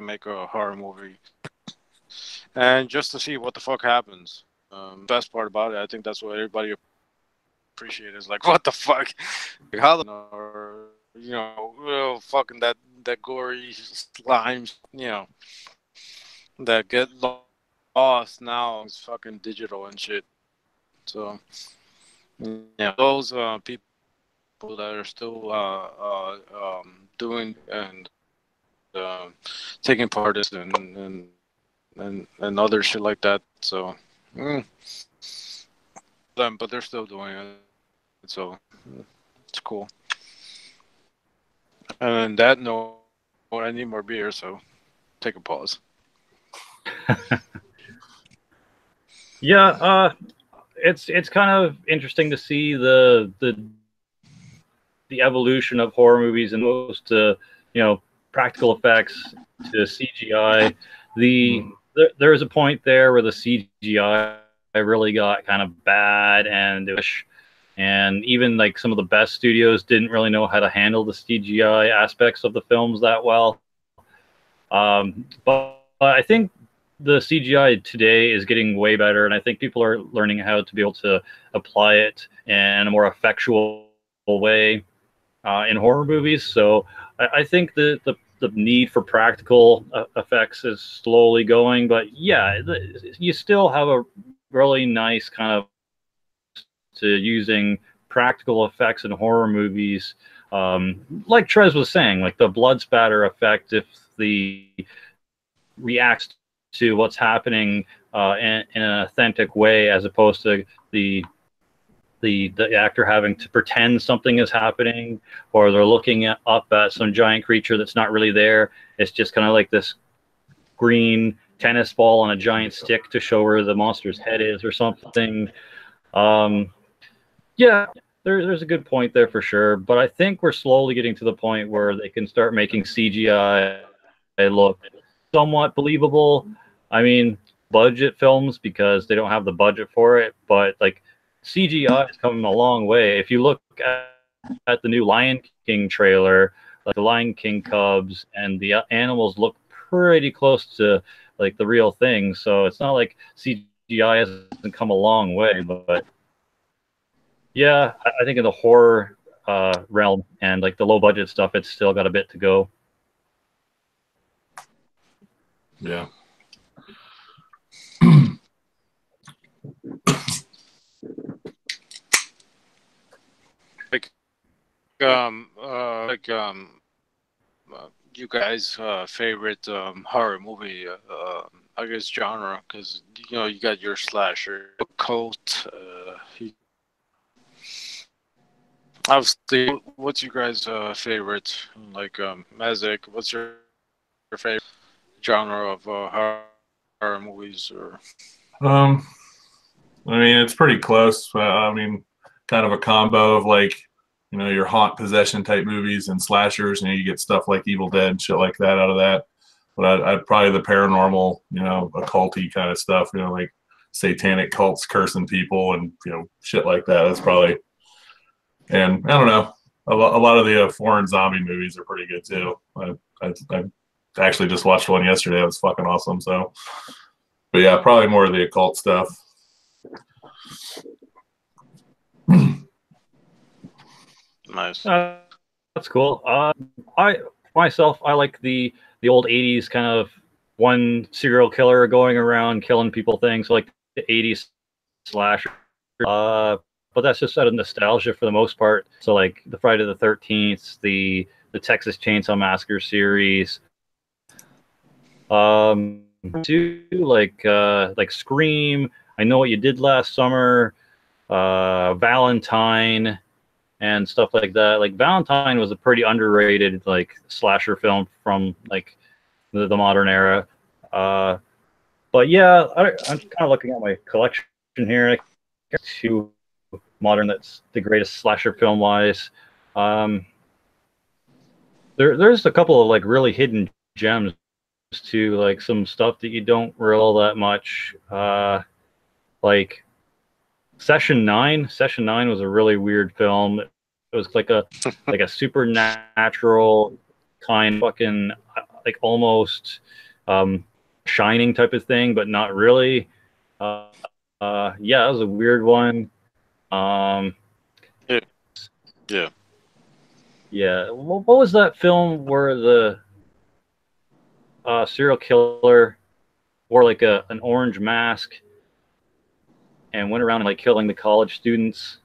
make a horror movie, and just to see what the fuck happens. Best part about it, I think that's what everybody appreciates, is like, what the fuck, like, how or fucking that gory slimes, that get lost now is fucking digital and shit. So yeah, those people that are still doing and taking part in and other shit like that. So them, but they're still doing it. So it's cool. And that note, I need more beer, so take a pause. Yeah, it's kind of interesting to see the evolution of horror movies and most practical effects to CGI. There was a point there where the CGI really got kind of bad, and even like some of the best studios didn't really know how to handle the CGI aspects of the films that well. But I think the CGI today is getting way better, and I think people are learning how to be able to apply it in a more effectual way in horror movies. So I think the need for practical effects is slowly going, but yeah, you still have a really nice kind of to using practical effects in horror movies. Like Trez was saying, like the blood spatter effect, if the reacts to what's happening in an authentic way, as opposed to the actor having to pretend something is happening, or they're looking up at some giant creature that's not really there. It's just kind of like this green tennis ball on a giant stick to show where the monster's head is or something. Yeah, there's a good point there for sure, but I think we're slowly getting to the point where they can start making CGI look somewhat believable. I mean, budget films, because they don't have the budget for it, but like CGI is coming a long way. If you look at the new Lion King trailer, like the Lion King cubs and the animals look pretty close to like the real thing. So it's not like CGI hasn't come a long way, but yeah, I think in the horror realm and like the low budget stuff, it's still got a bit to go. Yeah. You guys' favorite horror movie, I guess genre, because you know you got your slasher, cult. Obviously, what's your guys' favorite? Like Azag, what's your favorite genre of horror movies? Or I mean, it's pretty close. I mean, kind of a combo of like, you know, your haunt possession type movies and slashers, and you get stuff like Evil Dead and shit like that out of that. But I'd probably the paranormal, you know, occulty kind of stuff, you know, like satanic cults cursing people and, you know, shit like that. That's probably, and I don't know, a lot of the foreign zombie movies are pretty good too. I actually just watched one yesterday. It was fucking awesome. So, but yeah, probably more of the occult stuff. nice. That's cool. I myself, I like the old '80s kind of one serial killer going around killing people things, like the '80s slasher. But that's just out of nostalgia for the most part. So like the Friday the 13th, the Texas Chainsaw Massacre series. Do like Scream, I Know What You Did Last Summer, Valentine, and stuff like that. Like Valentine was a pretty underrated like slasher film from like the modern era. But yeah, I'm kind of looking at my collection here. Two modern that's the greatest slasher film wise. There's a couple of like really hidden gems to like some stuff that you don't real that much. Like Session 9 was a really weird film. It was like a supernatural kind of fucking like almost Shining type of thing, but not really. Yeah, it was a weird one. Yeah. What was that film where the serial killer wore like an orange mask and went around like killing the college students?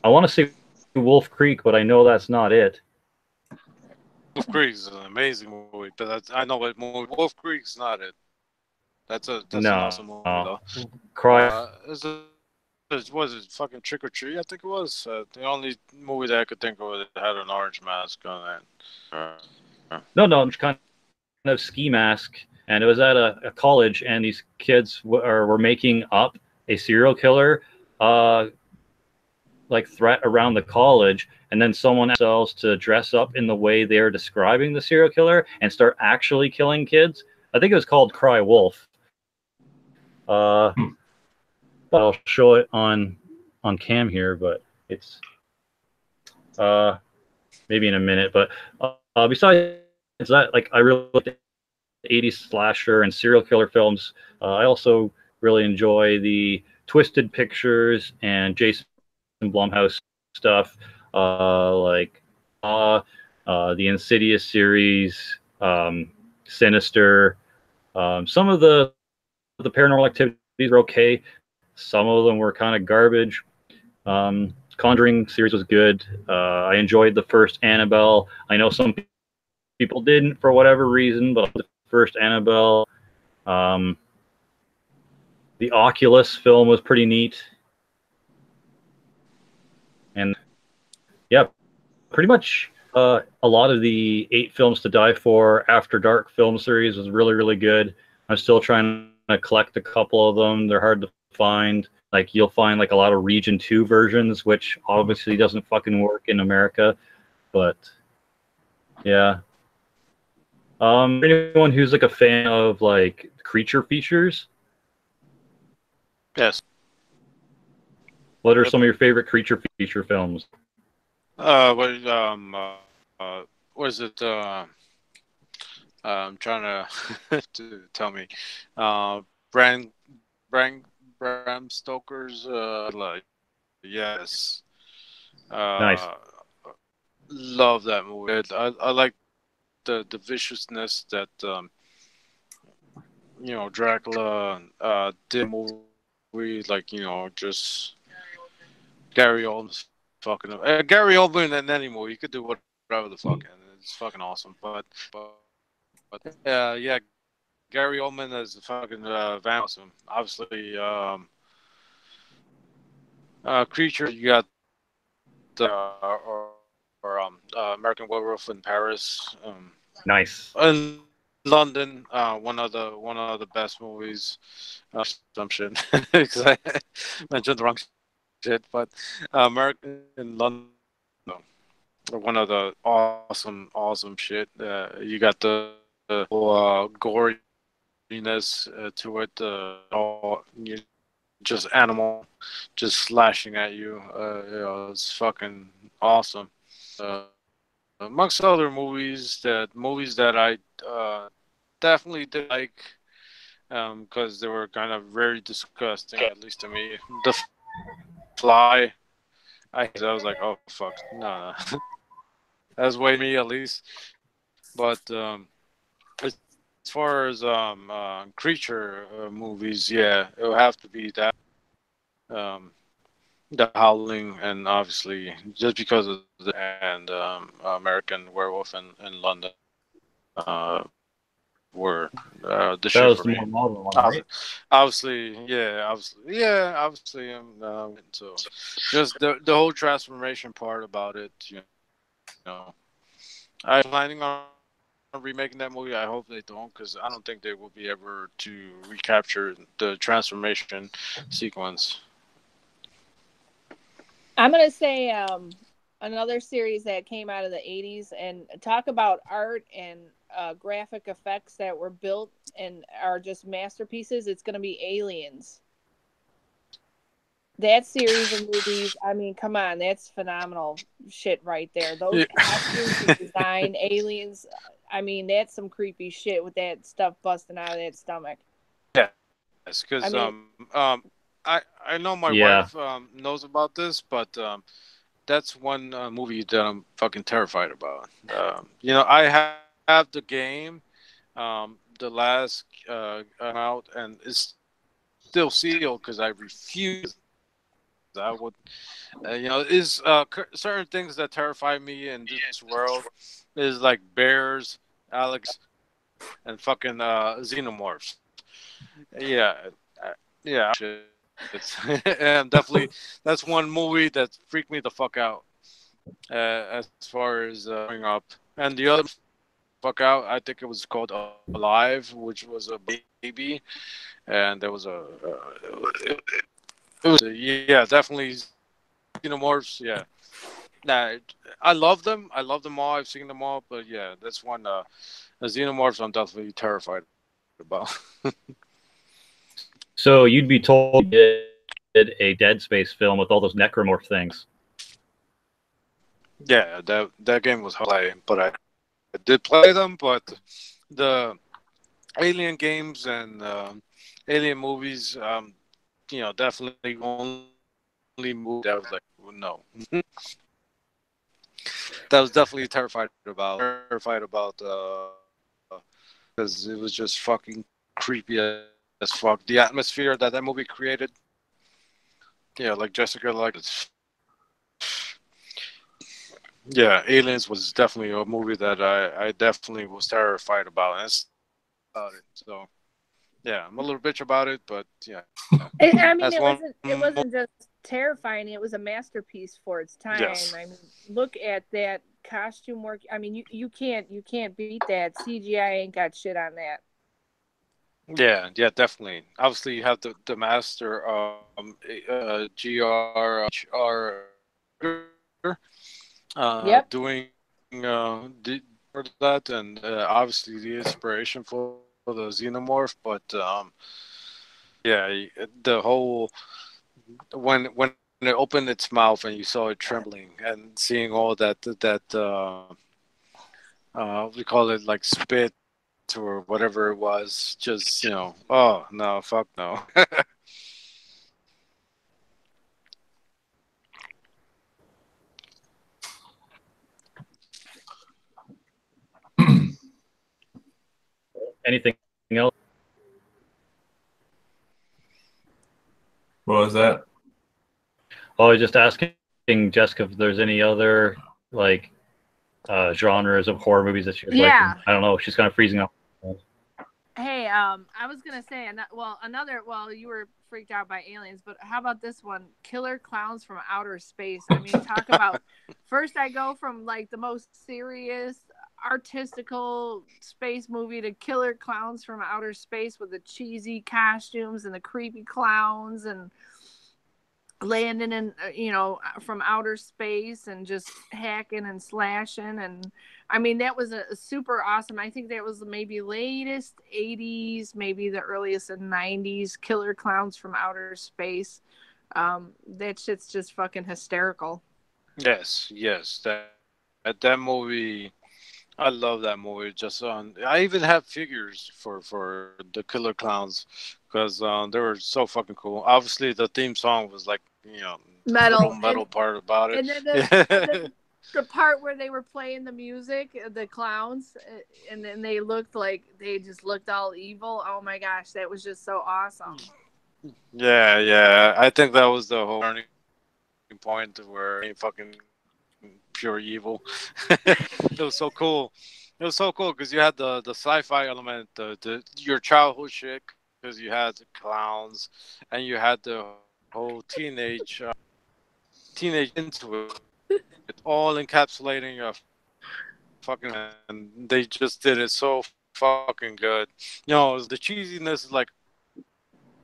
I want to say Wolf Creek, but I know that's not it. Wolf Creek is an amazing movie, but I know what movie. Wolf Creek's not it. That's an awesome movie though. Was it fucking Trick or Treat? I think it was the only movie that I could think of that had an orange mask on it. No, I'm kind of ski mask, and it was at a college, and these kids were making up a serial killer like threat around the college, and then someone else to dress up in the way they're describing the serial killer and start actually killing kids. I think it was called Cry Wolf. I'll show it on cam here, but it's maybe in a minute. But besides that, like, I really like the 80s slasher and serial killer films. I also really enjoy the Twisted Pictures and Jason Blumhouse stuff, like the Insidious series, Sinister. Some of the Paranormal Activities were okay. Some of them were kind of garbage. Conjuring series was good. I enjoyed the first Annabelle. I know some people didn't for whatever reason, but the first Annabelle. The Oculus film was pretty neat. And yeah, pretty much a lot of the 8 Films to Die For After Dark film series was really, really good. I'm still trying to collect a couple of them. They're hard to find. Like, you'll find like a lot of Region 2 versions, which obviously doesn't fucking work in America. But yeah. Anyone who's like a fan of like creature features? Yes. What are some of your favorite creature feature films? What is it? I'm trying to tell me. Bram Stoker's like, yes. Nice. Love that movie. I like the viciousness that Dracula did movie, like, just Gary Oldman's fucking Gary Oldman in any movie, you could do whatever the fuck, and it's fucking awesome. But yeah, Gary Oldman as the fucking vampire. Obviously, creature, you got American Werewolf in Paris. Nice. In London, one of the best movies. Some shit, because I mentioned the wrong shit, but American in London, one of the awesome shit. You got the whole goriness to it. You just animal just slashing at you. It's fucking awesome. Amongst other movies that I definitely did like, because they were kind of very disgusting, at least to me. The Fly, I was like, oh fuck, no. That's way me, at least. But as far as creature movies, yeah, it would have to be that. The Howling, and obviously just because of and American Werewolf in London were the That shit was for the me. more modern one, right? Obviously. So just the whole transformation part about it, I'm planning on remaking that movie. I hope they don't, because I don't think they will be able to recapture the transformation sequence. I'm gonna say another series that came out of the 80s, and talk about art and graphic effects that were built and are just masterpieces. It's gonna be Aliens. That series of movies, I mean, come on, that's phenomenal shit right there. Those costumes, the design, aliens, I mean, that's some creepy shit with that stuff busting out of that stomach. Yeah, because I know my wife knows about this, but that's one movie that I'm fucking terrified about. I have the game, the last out, and it's still sealed because I refuse. I would, is certain things that terrify me in this world is like bears, Alex, and fucking xenomorphs. Yeah, yeah. And definitely, that's one movie that freaked me the fuck out. As far as growing up, and the other fuck out, I think it was called Alive, which was a baby, and there was it was definitely Xenomorphs, yeah. Nah, I love them. I love them all. I've seen them all, but yeah, that's one. The Xenomorphs, I'm definitely terrified about. So you'd be told you did a Dead Space film with all those necromorph things. Yeah, that game was hard to play, but I did play them. But the Alien games and Alien movies, definitely only movie that was like, no. That was definitely terrified about because it was just fucking creepy as fuck. The atmosphere that movie created, yeah, like Jessica, like yeah, Aliens was definitely a movie that I definitely was terrified about about it. So yeah, I'm a little bitch about it, but yeah, I mean, that's it wasn't just terrifying. It was a masterpiece for its time. Yes. I mean, look at that costume work. I mean, you can't beat that. CGI ain't got shit on that. Yeah, definitely. Obviously, you have the master, GR Yep. doing for that, and obviously the inspiration for the xenomorph. But yeah, the whole when it opened its mouth and you saw it trembling and seeing all we call it like spit or whatever it was, just oh no, fuck no. Anything else? What was that? Oh, I was just asking Jessica if there's any other like genres of horror movies that she's Yeah. liking. I don't know. She's kind of freezing up. Hey, I was gonna say, you were freaked out by aliens, but how about this one, Killer Clowns from Outer Space? I mean, talk about. First, I go from like the most serious, artistical space movie to Killer Clowns from Outer Space with the cheesy costumes and the creepy clowns and landing in from outer space and just hacking and slashing. And I mean, that was a super awesome. I think that was maybe latest 80s, maybe the earliest in 90s. Killer Clowns from Outer Space. That shit's just fucking hysterical. Yes, that movie. I love that movie. I even have figures for the Killer Clowns because they were so fucking cool. Obviously, the theme song was like metal part about it. And then the part where they were playing the music, the clowns, and then they just looked all evil. Oh my gosh, that was just so awesome. Yeah. I think that was the whole turning point where he fucking pure evil. It was so cool. It was so cool because you had the sci-fi element, your childhood shit, because you had the clowns, and you had the whole teenage into it, all encapsulating a fucking, and they just did it so fucking good. The cheesiness is like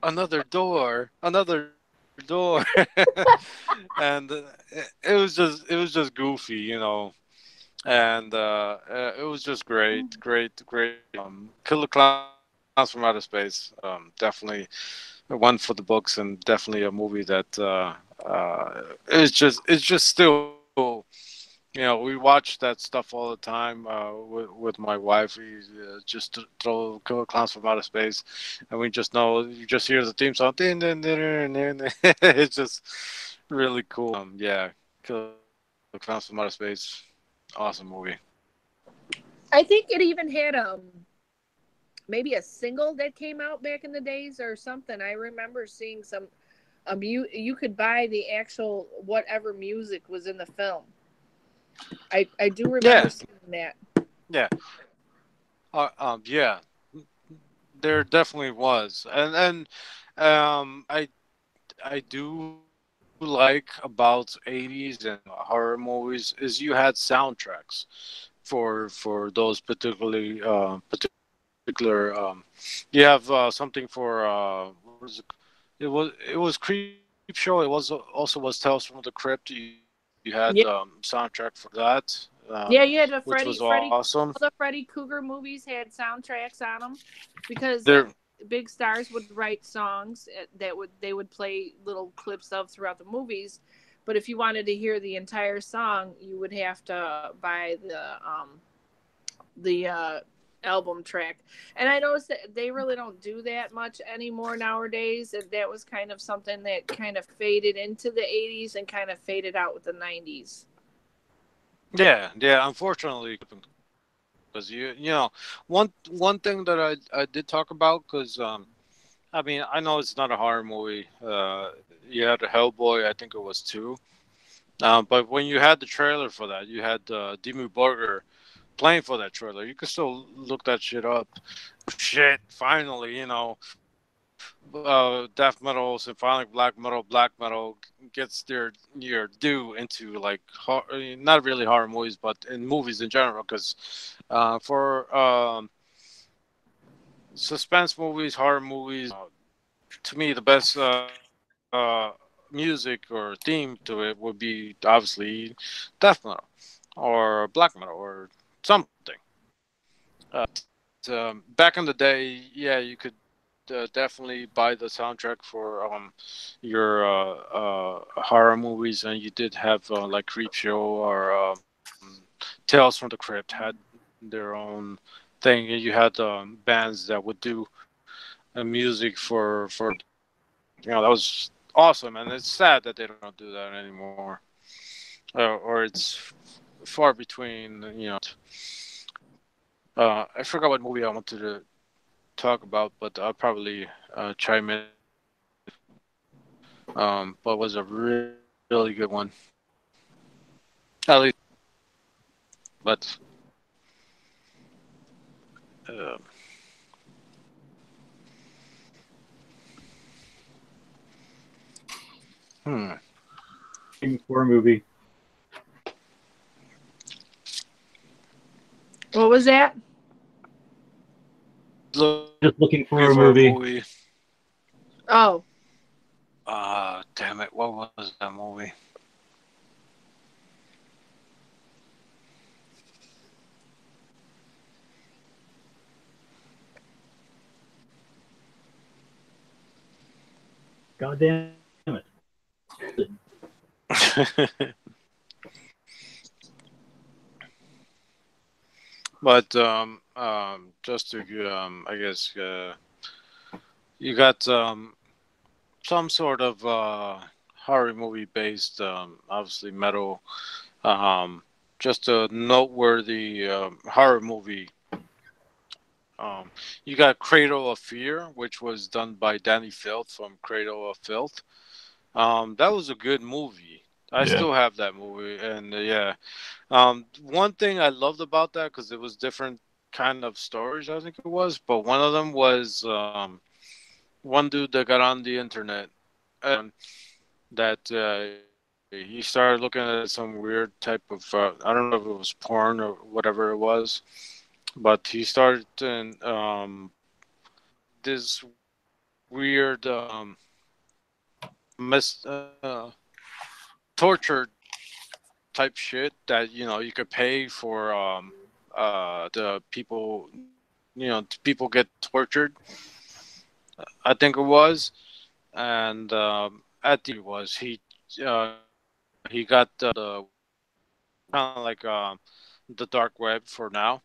another door, and it was just goofy, and it was just great. Killer Clowns from Outer Space, definitely one for the books, and definitely a movie that it's just still. We watch that stuff all the time with my wife. We just throw Killer Clowns from Outer Space, and we just know you just hear the theme song. Din, din, din, din, din, din. It's just really cool. Killer Clowns from Outer Space, awesome movie. I think it even had maybe a single that came out back in the days or something. I remember seeing some you could buy the actual whatever music was in the film. I do remember seeing that. Yeah. Yeah. There definitely was, and I do like about 80s and horror movies is you had soundtracks for those particular you have something for what was it was creepy Show, it was also was Tales from the Crypt. You had Yeah, soundtrack for that, yeah. You had the which was Freddy, awesome. all the Freddy Krueger movies had soundtracks on them because There, big stars would write songs that they would play little clips of throughout the movies. But if you wanted to hear the entire song, you would have to buy the album track. And I noticed that they really don't do that much anymore nowadays. And that was kind of something that kind of faded into the 80s and kind of faded out with the 90s. yeah. Unfortunately, because you know one thing that I did talk about, because I mean, I know it's not a horror movie. You had a Hellboy, I think it was two. But when you had the trailer for that, you had Dimmu Borgir playing for that trailer. You could still look that shit up. Shit, finally, death metal, symphonic black metal gets their due into like not really horror movies, but in movies in general. Because for suspense movies, horror movies, to me the best music or theme to it would be obviously death metal or black metal or something. Back in the day, yeah, you could definitely buy the soundtrack for your horror movies, and you did have like Creepshow or Tales from the Crypt had their own thing. And you had bands that would do music for that was awesome, and it's sad that they don't do that anymore, or it's far between. I forgot what movie I wanted to talk about, but I'll probably chime in. But it was a really good one, at least. But uh, hmm. For a movie. What was that? Just looking for a For a movie. movie. Oh. Damn it! What was that movie? God damn it. But just to I guess you got some sort of horror movie based, obviously metal. Um, just a noteworthy horror movie. You got Cradle of Fear, which was done by Danny Filth from Cradle of Filth. That was a good movie. I Yeah. still have that movie, and yeah. One thing I loved about that, because it was different kind of stories, I think it was, but one of them was one dude that got on the internet and that he started looking at some weird type of I don't know if it was porn or whatever it was, but he started in this weird torture type shit that you could pay for the people, people get tortured, I think it was. And at the was he got the kind of like the dark web for now.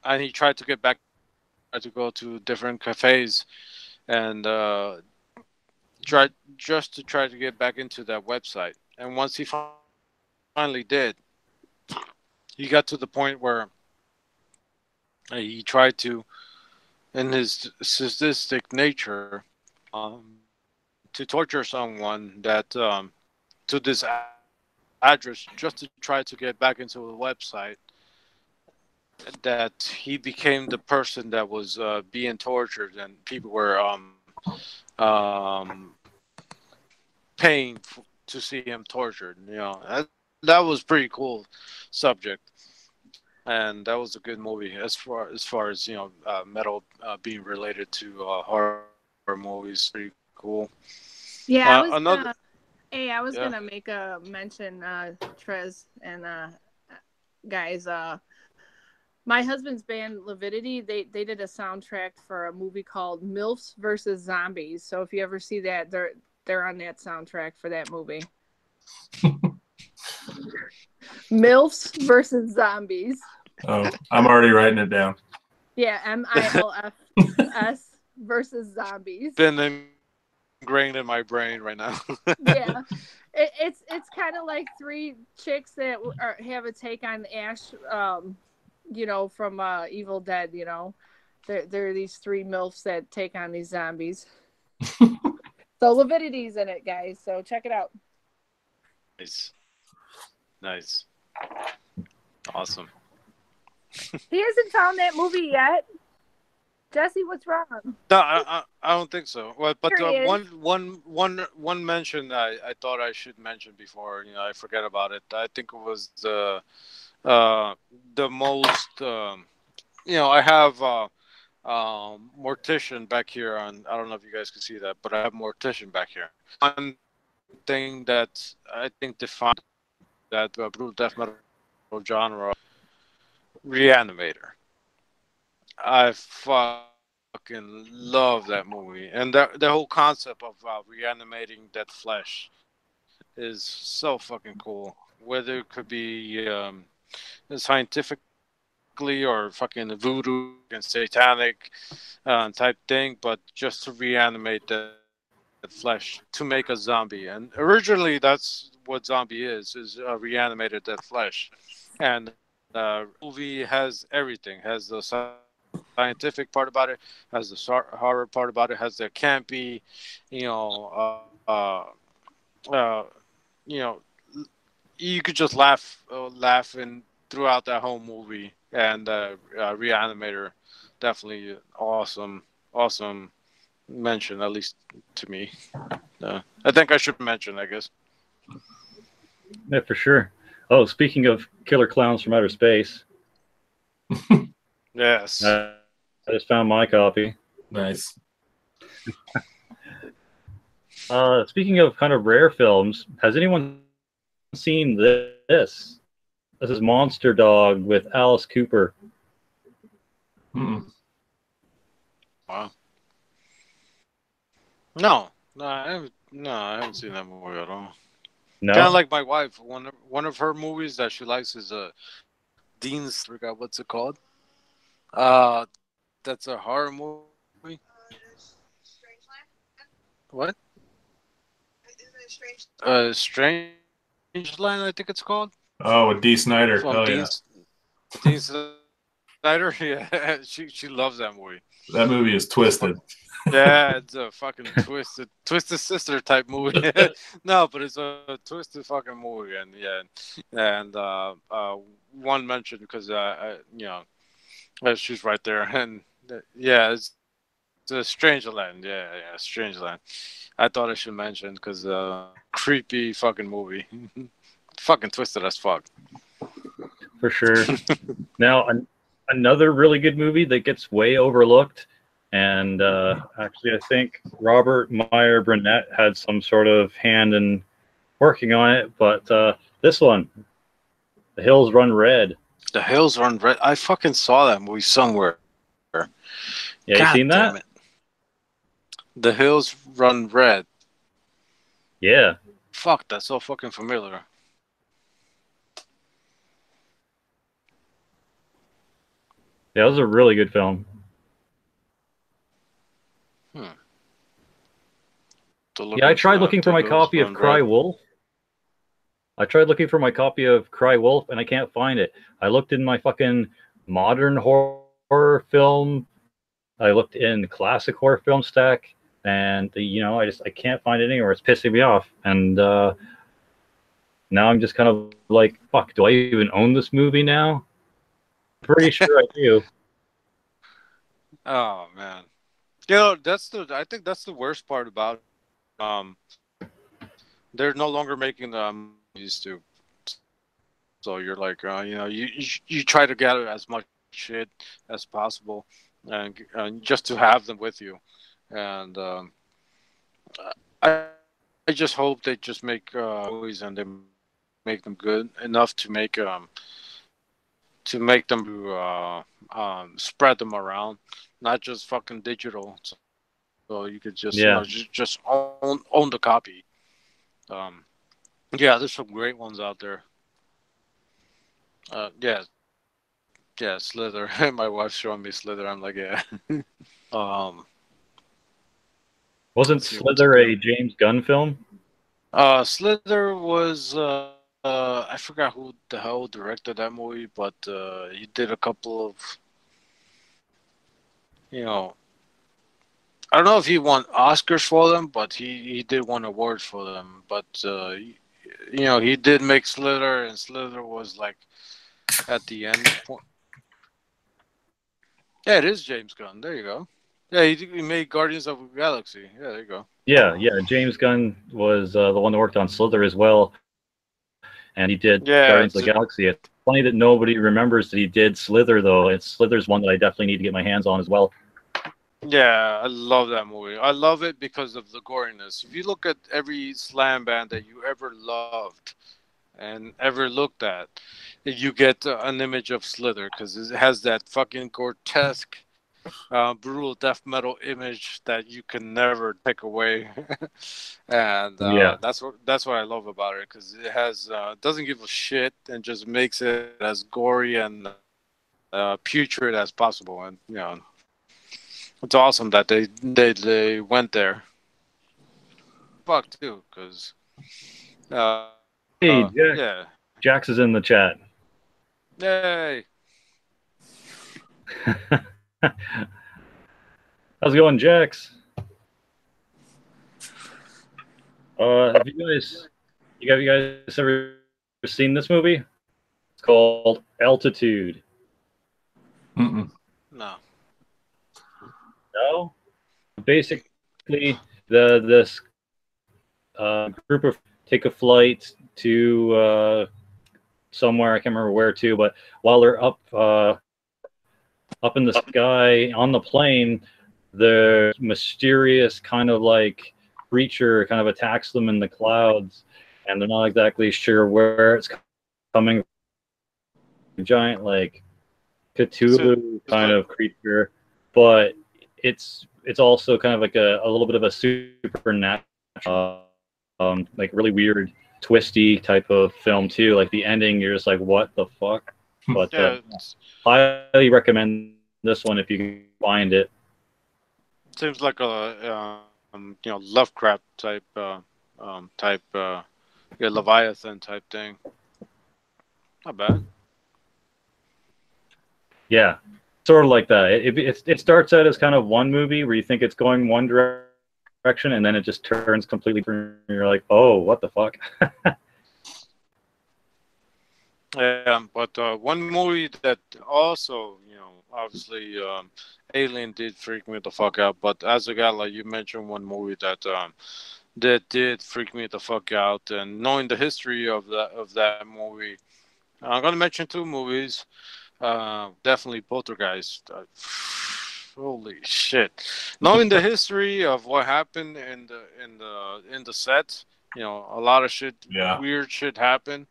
And he tried to get back to go to different cafes and tried just to try to get back into that website. And once he finally did, he got to the point where he tried to, in his sadistic nature, to torture someone that to this address just to try to get back into the website. That he became the person that was being tortured, and people were um, paying to see him tortured. That was pretty cool subject, and that was a good movie as far as metal being related to horror movies. Pretty Cool. Yeah, Another. I was Yeah. gonna make a mention, Trez and guys. My husband's band Lividity, they did a soundtrack for a movie called MILFs versus Zombies. So if you ever see that, they're on that soundtrack for that movie. MILFs versus Zombies. Oh, I'm already writing it down. Yeah, MILFs versus Zombies. Been ingrained in my brain right now. Yeah, it's kind of like three chicks that have a take on Ash, from Evil Dead. They're these three MILFs that take on these zombies. So Lividity's in it, guys. So check it out. Nice. Awesome. He hasn't found that movie yet. Jesse, what's wrong? No, I don't think so. Well, but Here he is. one mention I thought I should mention before I forget about it. I think it was the most I have Mortician back here on. I don't know if you guys can see that, but I have Mortician back here. One thing that I think defined that brutal death metal genre, Reanimator. I fucking love that movie, and the whole concept of reanimating dead flesh is so fucking cool. Whether it could be scientifically or fucking voodoo and satanic type thing, but just to reanimate the flesh to make a zombie. And originally, that's what zombie is reanimated dead flesh. And the movie has everything. Has the scientific part about it, has the horror part about it, has the campy, you could just laughing throughout that whole movie. And Reanimator, definitely awesome mention, at least to me. I think I should mention, I guess. Yeah, for sure. Oh, speaking of killer clowns from outer space. Yes. I just found my copy. Nice. Speaking of kind of rare films, has anyone seen this? This is Monster Dog with Alice Cooper. Mm-mm. Wow. No, I haven't seen that movie at all. No. Kind of like my wife. One of her movies that she likes is Dean's. I forgot what's it called. That's a horror movie. What? Strangeland, I think it's called. Oh, with D. Snyder. From Oh, Dean Snyder. Yeah, she loves that movie. That movie is twisted. Yeah, it's a fucking twisted sister type movie. No, but it's a twisted fucking movie, and one mention because she's right there, and it's a Strangeland. Yeah, Strangeland. I thought I should mention because creepy fucking movie, fucking twisted as fuck. For sure. Now, another really good movie that gets way overlooked. And actually, I think Robert Meyer Burnett had some sort of hand in working on it. But this one, The Hills Run Red. The Hills Run Red. I fucking saw that movie somewhere. Yeah, God, you seen that? It. The Hills Run Red. Yeah. Fuck, that's so fucking familiar. Yeah, it was a really good film. Yeah, I tried looking for my copy of Cry Wolf. I tried looking for my copy of Cry Wolf, and I can't find it. I looked in my fucking modern horror film. I looked in classic horror film stack, and I can't find it anywhere. It's pissing me off, and now I'm just kind of like, fuck, do I even own this movie now? Pretty sure I do. Oh man, I think that's the worst part about it. They're no longer making them used to. So you're like, you try to gather as much shit as possible, and just to have them with you. And I I just hope they just make movies and they make them good enough to make them spread them around, not just fucking digital. So you could just Yeah. just own the copy. Um, yeah, there's some great ones out there. Yeah, yeah, Slither. My wife's showing me Slither. I'm like, yeah. um, Wasn't let's see what's Slither a good. James Gunn film? Slither was I forgot who the hell directed that movie, but he did a couple of, you know, I don't know if he won Oscars for them, but he did win awards for them. But he did make Slither, and Slither was like at the end point. Yeah, it is James Gunn. There you go. Yeah, he made Guardians of the Galaxy. Yeah, there you go. Yeah, yeah. James Gunn was the one that worked on Slither as well, and he did Yeah, Guardians of the Galaxy. It's funny that nobody remembers that he did Slither, though. It's Slither's one that I definitely need to get my hands on as well. yeah, I love that movie. I love it because of the goriness. If you look at every slam band that you ever loved and ever looked at, you get an image of Slither because it has that fucking grotesque, brutal death metal image that you can never take away. And Yeah, that's what I love about it because it has doesn't give a shit and just makes it as gory and putrid as possible. And it's awesome that they went there. Fuck too, because uh, hey, Jack. yeah, Jax is in the chat. yay. How's it going, Jax? Have you guys ever seen this movie? It's called Altitude. Mm-mm. No. No? Basically, this group of take a flight to somewhere, I can't remember where to, but while they're up in the sky on the plane, the mysterious kind of like creature kind of attacks them in the clouds, and they're not exactly sure where it's coming from. Giant like Cthulhu kind of creature, but it's also kind of like a little bit of a supernatural, like really weird, twisty type of film too. Like the ending, you're just like, what the fuck? But Yeah, highly recommend this one if you can find it. seems like a Lovecraft type Leviathan type thing. Not bad. Yeah, sort of like that. It starts out as kind of one movie where you think it's going one direction, and then it just turns completely different. And you're like, oh, what the fuck? Yeah, but one movie that also, obviously, Alien did freak me the fuck out. But as a guy, like you mentioned, one movie that did freak me the fuck out, and knowing the history of that movie, I'm gonna mention two movies. Definitely Poltergeist. Holy shit! Knowing the history of what happened in the set, a lot of shit, Yeah. weird shit happened.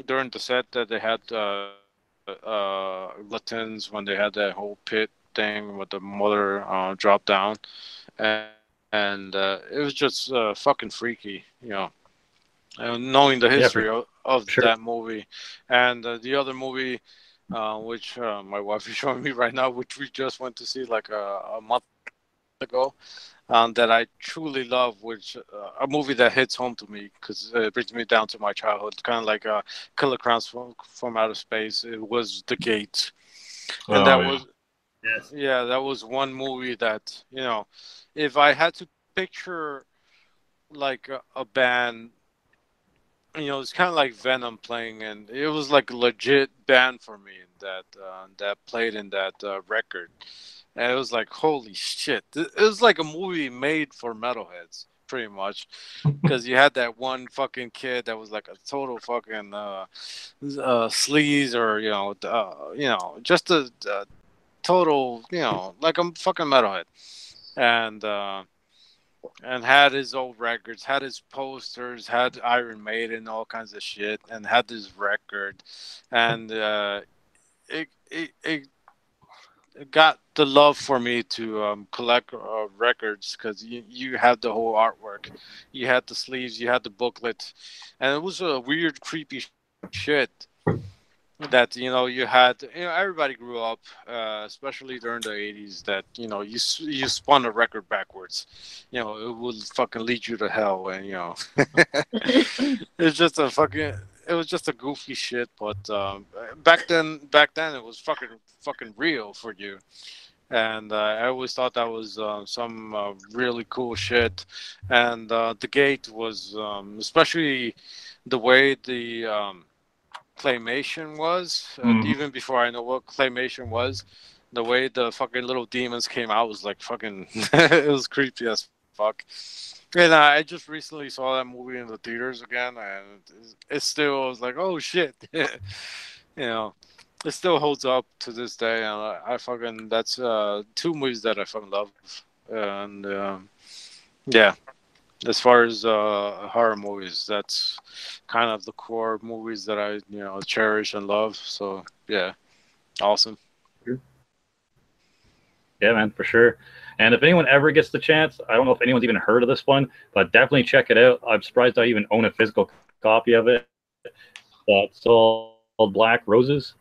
During the set that they had Latins when they had that whole pit thing with the mother drop down, and, and it was just fucking freaky, knowing the Yeah, history of sure. that movie, and the other movie, which my wife is showing me right now, which we just went to see like a month ago. That I truly love, which a movie that hits home to me because it brings me down to my childhood. It's kind of like Killer Clowns from Outer Space. It was The Gate, and that was that was one movie that if I had to picture like a band, it's kind of like Venom playing, and it was like a legit band for me that played in that record. And it was like, holy shit. It was like a movie made for metalheads, pretty much. Because you had that one fucking kid that was like a total fucking sleaze or, just a total, like a fucking metalhead. And and had his old records, had his posters, had Iron Maiden, all kinds of shit, and had this record, and it got the love for me to collect records because you had the whole artwork, you had the sleeves, you had the booklet, and it was a weird, creepy shit that you had. Everybody grew up, especially during the 80s, that you spun a record backwards, it would fucking lead you to hell, and it's just a fucking it was just a goofy shit, but back then it was fucking real for you. And I always thought that was some really cool shit. And the gate was, especially the way the claymation was, even before I know what claymation was, the way the fucking little demons came out was like fucking, it was creepy as fuck. And I just recently saw that movie in the theaters again, and it still was like, oh shit, you know, it still holds up to this day, and I fucking that's two movies that I fucking love, and yeah. As far as horror movies, that's kind of the core movies that I cherish and love. So yeah, awesome. Yeah, man, for sure. And if anyone ever gets the chance, I don't know if anyone's even heard of this one, but definitely check it out. I'm surprised I even own a physical copy of it. It's called Black Roses.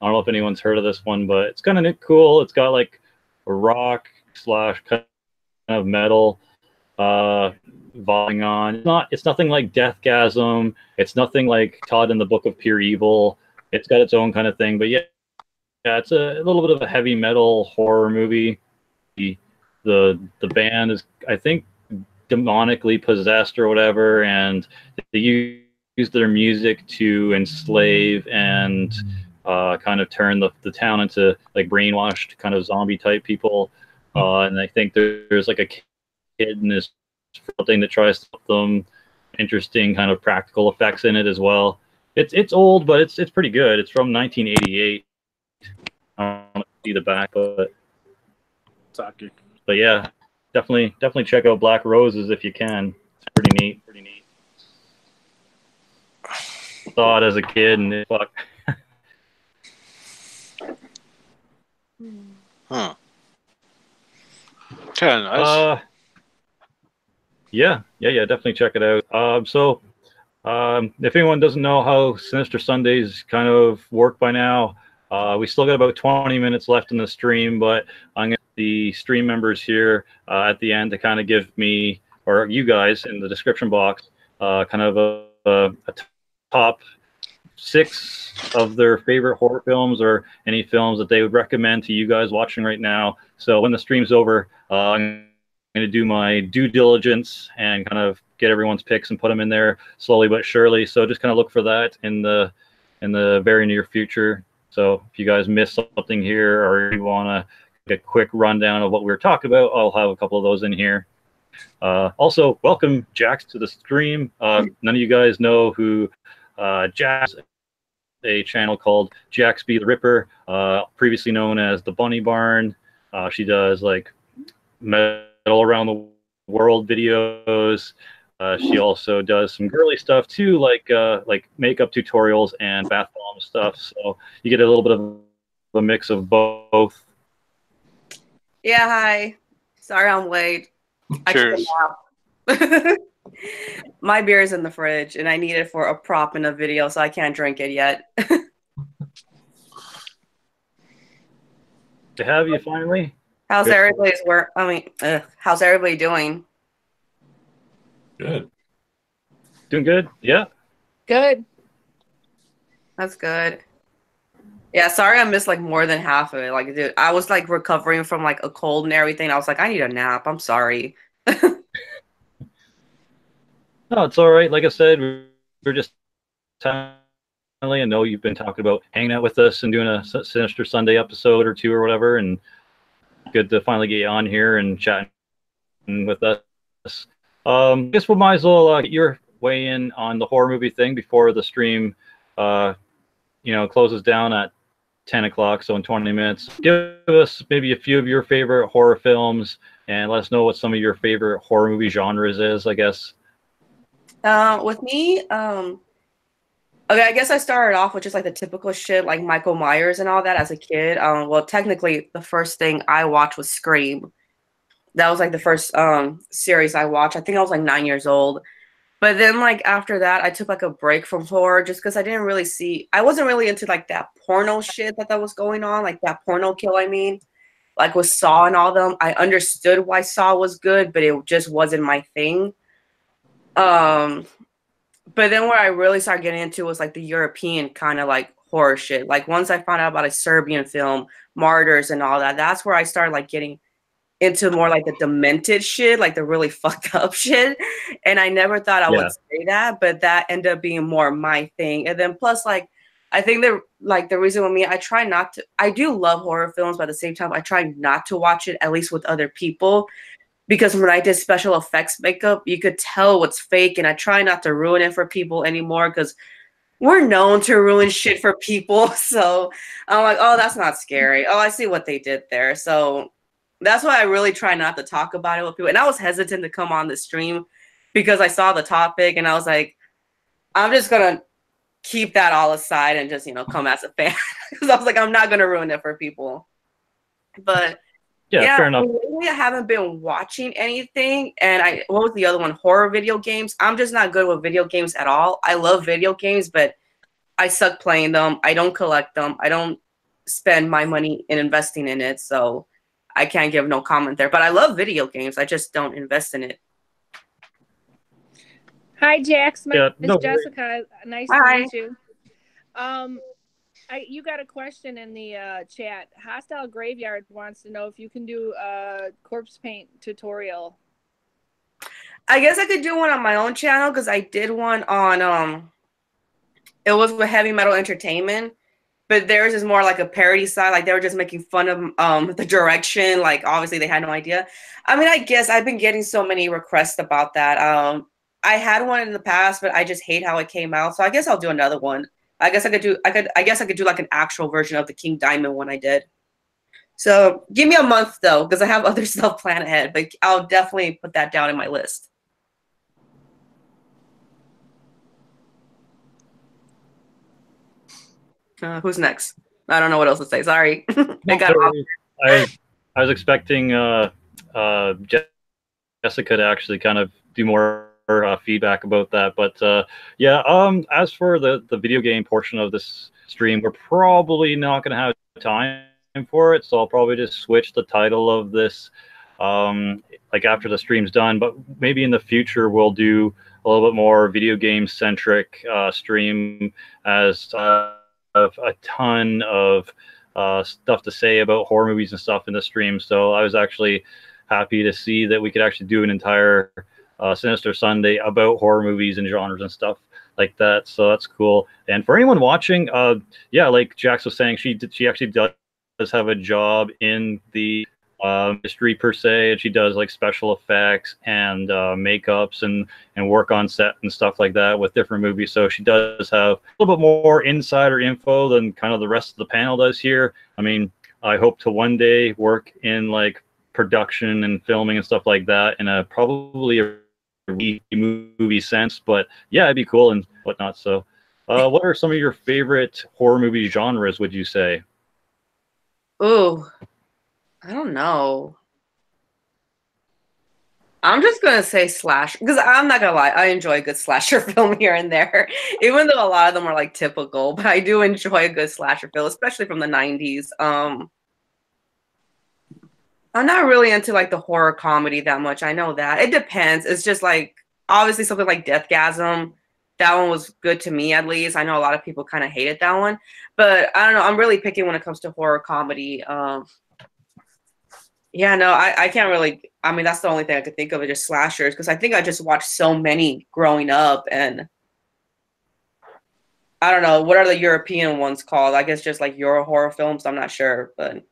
I don't know if anyone's heard of this one, but it's kind of cool. It's got like a rock slash kind of metal volleying on. It's nothing like Deathgasm. It's nothing like Todd in the Book of Pure Evil. It's got its own kind of thing, but yeah, it's a little bit of a heavy metal horror movie. The band is, I think, demonically possessed or whatever, and they use their music to enslave and kind of turn the town into like brainwashed kind of zombie type people. And I think there's like a kid in this thing that tries to help them. Interesting kind of practical effects in it as well. It's old, but it's pretty good. It's from 1988. I don't see the back, but yeah, definitely check out Black Roses if you can. It's pretty neat. Saw it as a kid, and fuck. Huh. Okay, nice. Yeah, definitely check it out. If anyone doesn't know how Sinister Sundays kind of work by now, we still got about 20 minutes left in the stream, but I'm going to the stream members here at the end to kind of give me, or you guys in the description box, kind of a top 6 of their favorite horror films or any films that they would recommend to you guys watching right now. So when the stream's over, I'm going to do my due diligence and kind of get everyone's picks and put them in there slowly but surely. So just kind of look for that in the very near future. So if you guys miss something here or you want to get a quick rundown of what we were talking about, I'll have a couple of those in here. Also, welcome Jax to the stream. None of you guys know who Jax, a channel called Jax Be the Ripper, previously known as the Bunny Barn. She does like metal around the world videos. She also does some girly stuff too, like makeup tutorials and bath bomb stuff. So you get a little bit of a mix of both. Yeah, hi. Sorry I'm late. Cheers. My beer is in the fridge, and I need it for a prop in a video, so I can't drink it yet. To have you finally. How's everybody's work? How's everybody doing? Good. Doing good? Yeah. Good. That's good. Yeah, sorry I missed like more than half of it. Like, dude, I was like recovering from like a cold and everything. I was like, I need a nap. I'm sorry. No, it's all right. Like I said, we're just finally. I know you've been talking about hanging out with us and doing a Sinister Sunday episode or 2 or whatever, and good to finally get you on here and chatting with us. I guess we might as well get your weigh in on the horror movie thing before the stream, closes down at 10 o'clock. So in 20 minutes, give us maybe a few of your favorite horror films, and let us know what some of your favorite horror movie genres is, I guess. With me, okay, I guess I started off with just like the typical shit, like Michael Myers and all that as a kid. Well, technically, the first thing I watched was Scream. That was like the first series I watched. I think I was like 9 years old. But then like after that, I took like a break from horror just because I wasn't really into like that porno shit that was going on, like that porno kill, I mean. Like with Saw and all them. I understood why Saw was good, but it just wasn't my thing. But then where I really started getting into was like the European kind of like horror shit. Like once I found out about a Serbian film, Martyrs and all that, that's where I started like getting into more like the demented shit, like the really fucked up shit. And I never thought I would say that, but that ended up being more my thing. And then plus like I think that like the reason with me, I do love horror films, but at the same time, I try not to watch it, at least with other people. Because when I did special effects makeup, you could tell what's fake, and I try not to ruin it for people anymore because we're known to ruin shit for people. So I'm like, oh, that's not scary. Oh, I see what they did there. So that's why I really try not to talk about it with people. And I was hesitant to come on the stream because I saw the topic and I was like, I'm just going to keep that all aside and just, come as a fan. Because I was like, I'm not going to ruin it for people. But yeah, fair enough. Lately I haven't been watching anything. And what was the other one? Horror video games. I'm just not good with video games at all. I love video games, but I suck playing them. I don't collect them. I don't spend my money in investing in it. So I can't give no comment there. But I love video games. I just don't invest in it. Hi, Jax. My name is Jessica. Nice to meet you. You got a question in the chat. Hostile Graveyard wants to know if you can do a corpse paint tutorial. I guess I could do one on my own channel because I did one on it was with Heavy Metal Entertainment, but theirs is more like a parody side. Like they were just making fun of the direction. Like obviously they had no idea. I mean, I guess I've been getting so many requests about that. I had one in the past, but I just hate how it came out. So I guess I'll do another one. I guess I could do like an actual version of the King Diamond one I did. So give me a month though, because I have other stuff planned ahead, but I'll definitely put that down in my list. Who's next? I don't know what else to say. Sorry. I was expecting Jessica to actually kind of do more feedback about that, but yeah, as for the video game portion of this stream, we're probably not going to have time for it, so I'll probably just switch the title of this like after the stream's done. But maybe in the future we'll do a little bit more video game centric stream, as a ton of stuff to say about horror movies and stuff in the stream. So I was actually happy to see that we could actually do an entire Sinister Sunday about horror movies and genres and stuff like that. So that's cool. And for anyone watching, yeah, like Jax was saying, she actually does have a job in the industry per se, and she does like special effects and makeups and work on set and stuff like that with different movies. So she does have a little bit more insider info than kind of the rest of the panel does here. I mean, I hope to one day work in like production and filming and stuff like that in a probably a movie sense, but yeah, it'd be cool and whatnot. So what are some of your favorite horror movie genres, would you say? Oh, I don't know. I'm just gonna say slash, because I'm not gonna lie, I enjoy a good slasher film here and there, even though a lot of them are like typical, but I do enjoy a good slasher film, especially from the 90s. I'm not really into like the horror comedy that much. I know that. It depends. It's just like obviously something like Deathgasm. That one was good to me, at least. I know a lot of people kind of hated that one, but I don't know. I'm really picky when it comes to horror comedy. Yeah, no, I can't really. I mean, that's the only thing I could think of is just slashers, because I think I just watched so many growing up, and I don't know, what are the European ones called? I guess just like Euro horror films. I'm not sure, but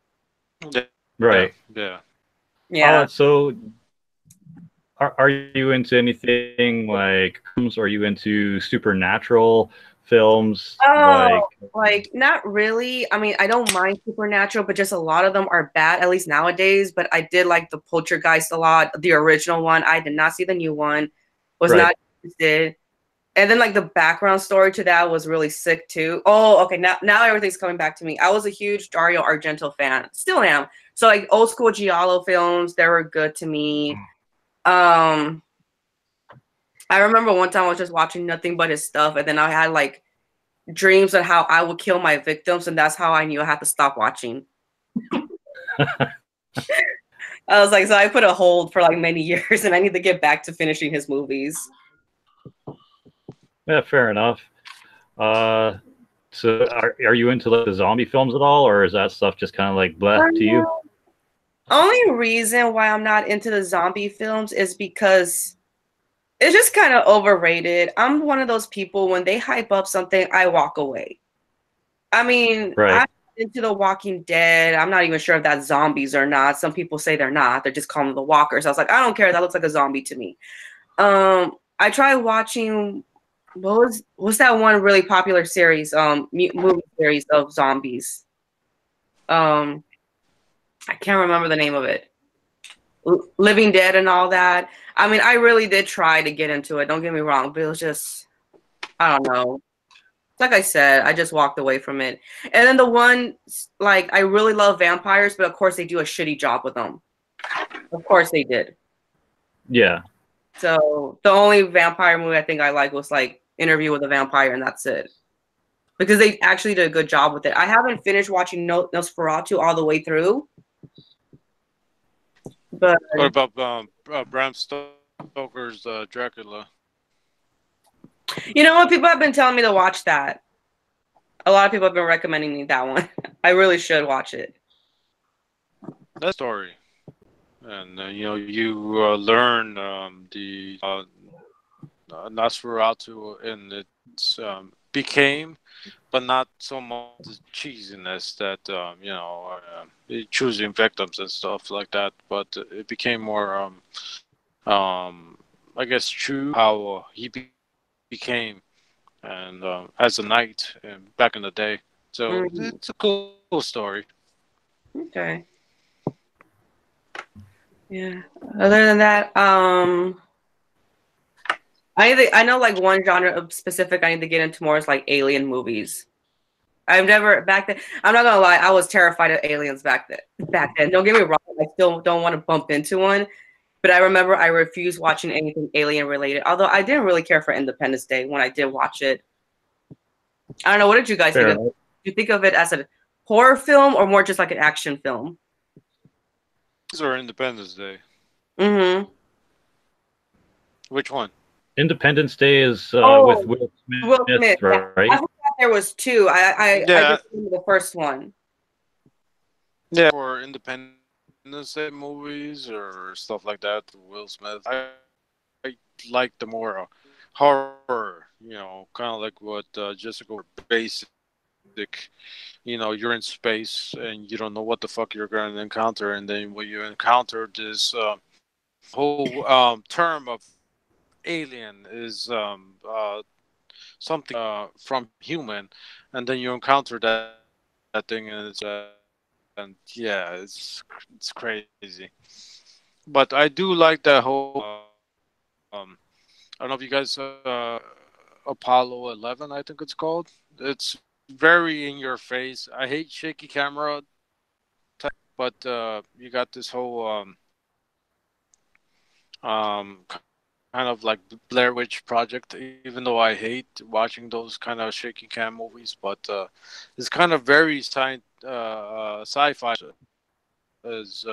right, yeah. So, are you into anything like? Are you into supernatural films? Oh, like not really. I mean, I don't mind supernatural, but just a lot of them are bad, at least nowadays. But I did like the Poltergeist a lot, the original one. I did not see the new one. Was Right. not interested. And then like the background story to that was really sick too. Oh, okay. Now everything's coming back to me. I was a huge Dario Argento fan. Still am. So like old school Giallo films, they were good to me. I remember one time I was just watching nothing but his stuff, and then I had like dreams of how I would kill my victims, and that's how I knew I had to stop watching. I was like, so I put a hold for like many years, and I need to get back to finishing his movies. Yeah, fair enough. So are you into like the zombie films at all, or is that stuff just kind of like bleh to you? Only reason why I'm not into the zombie films is because it's just kind of overrated. I'm one of those people, when they hype up something, I walk away. I mean, Right. I'm into The Walking Dead. I'm not even sure if that's zombies or not. Some people say they're not. They're just calling them the walkers. I was like, I don't care. That looks like a zombie to me. I tried watching, what's that one really popular series, movie series of zombies? I can't remember the name of it. Living Dead and all that. I mean, I really did try to get into it. Don't get me wrong, but it was just, I don't know. Like I said, I just walked away from it. And then the one, like, I really love vampires, but of course they do a shitty job with them. Of course they did. Yeah. So the only vampire movie I think I like was like Interview with a Vampire, and that's it. Because they actually did a good job with it. I haven't finished watching Nosferatu all the way through. But what about Bram Stoker's Dracula? You know what? People have been telling me to watch that. A lot of people have been recommending me that one. I really should watch it. That story. And, you learn the Nosferatu and its became, but not so much the cheesiness that, choosing victims and stuff like that. But it became more, I guess, true how he became and as a knight back in the day. So it's a cool story. Okay. Yeah. Other than that, I know like one genre of specific I need to get into more is like alien movies. I've never back then. I'm not gonna lie, I was terrified of aliens back then. Don't get me wrong, I still don't want to bump into one. But I remember I refused watching anything alien related. Although I didn't really care for Independence Day when I did watch it. I don't know. What did you guys think of it? Do you think of it as a horror film or more just like an action film? These are Independence Day. Mm-hmm. Which one? Independence Day is with Will Smith, right? I forgot there was two. I just remember the first one. Yeah, for Independence Day movies or stuff like that, Will Smith. I like the more horror, kind of like what Jessica basic. You're in space and you don't know what the fuck you're going to encounter, and then when you encounter this whole term of alien is something from human, and then you encounter that thing, and it's crazy. But I do like that whole I don't know if you guys Apollo 11, I think it's called. It's very in your face. I hate shaky camera type, but you got this whole kind of like Blair Witch Project, even though I hate watching those kind of shaky cam movies, but it's kind of very sci-fi as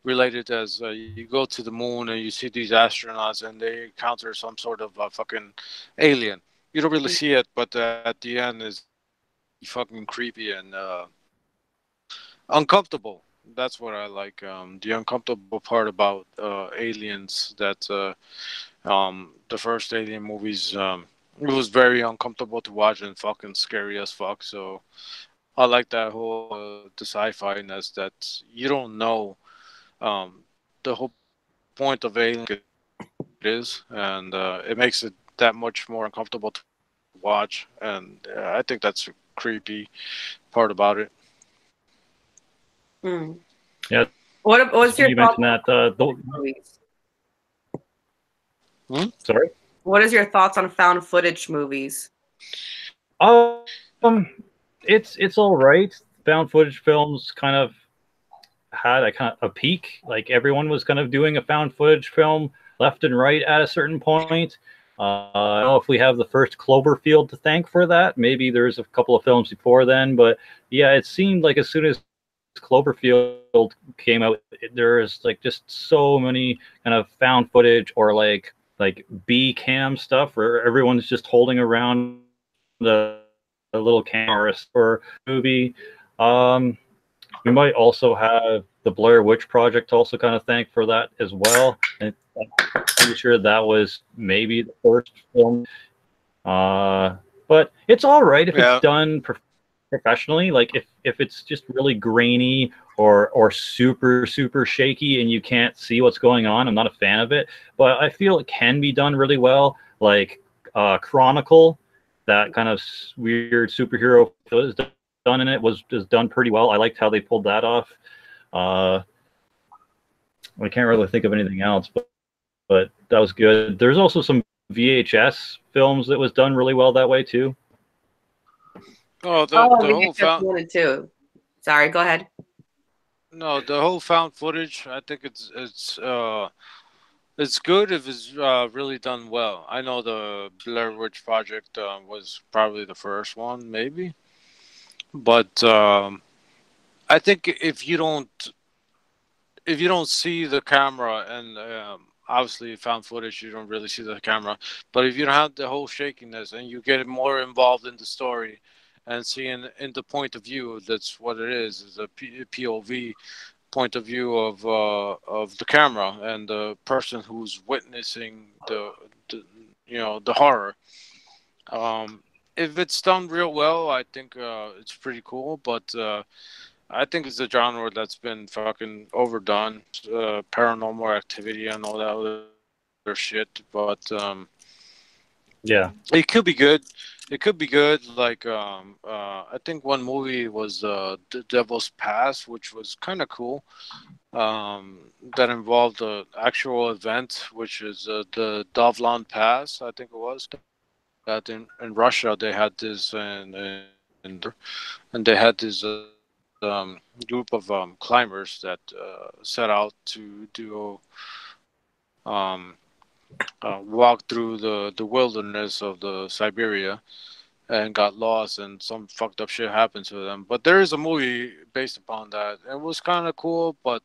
related as you go to the moon and you see these astronauts and they encounter some sort of fucking alien. You don't really see it, but at the end is fucking creepy and uncomfortable. That's what I like. The uncomfortable part about aliens that the first alien movies, it was very uncomfortable to watch and fucking scary as fuck. So I like that whole the sci-fi-ness that you don't know the whole point of alien is, and it makes it that much more uncomfortable to watch, and I think that's a creepy part about it. Mm. Yeah. What's your You thoughts mentioned on that. movies? Sorry. What is your thoughts on found footage movies? Um, it's all right. Found footage films kind of had a peak. Like everyone was kind of doing a found footage film left and right at a certain point. I don't know if we have the first Cloverfield to thank for that. Maybe there's a couple of films before then, but yeah, it seemed like as soon as Cloverfield came out, there is like just so many kind of found footage or like B cam stuff where everyone's just holding around the little camera or movie. We might also have the Blair Witch Project to also kind of thank for that as well. And I'm pretty sure that was maybe the first film. But it's all right if it's done professionally. Like if it's just really grainy or super shaky and you can't see what's going on, I'm not a fan of it. But I feel it can be done really well. Like Chronicle, that kind of weird superhero is done in it was done pretty well. I liked how they pulled that off. I can't really think of anything else, but that was good. There's also some VHS films that was done really well that way too. Oh, the whole found one and two. Sorry, go ahead. No, the whole found footage. I think it's good if it's really done well. I know the Blair Witch Project was probably the first one, maybe, but I think if you don't see the camera and obviously found footage, you don't really see the camera, but if you don't have the whole shakiness and you get more involved in the story and seeing in the point of view, that's what it is a POV point of view of the camera and the person who's witnessing the horror. If it's done real well, I think it's pretty cool, but I think it's a genre that's been fucking overdone. Paranormal Activity and all that other shit, but yeah, it could be good. It could be good. Like I think one movie was The Devil's Pass, which was kind of cool. That involved the actual event, which is the Dovlan Pass. I think it was that in Russia they had this and they had this group of climbers that set out to do walk through the wilderness of the Siberia and got lost and some fucked up shit happened to them. But there is a movie based upon that. It was kind of cool, but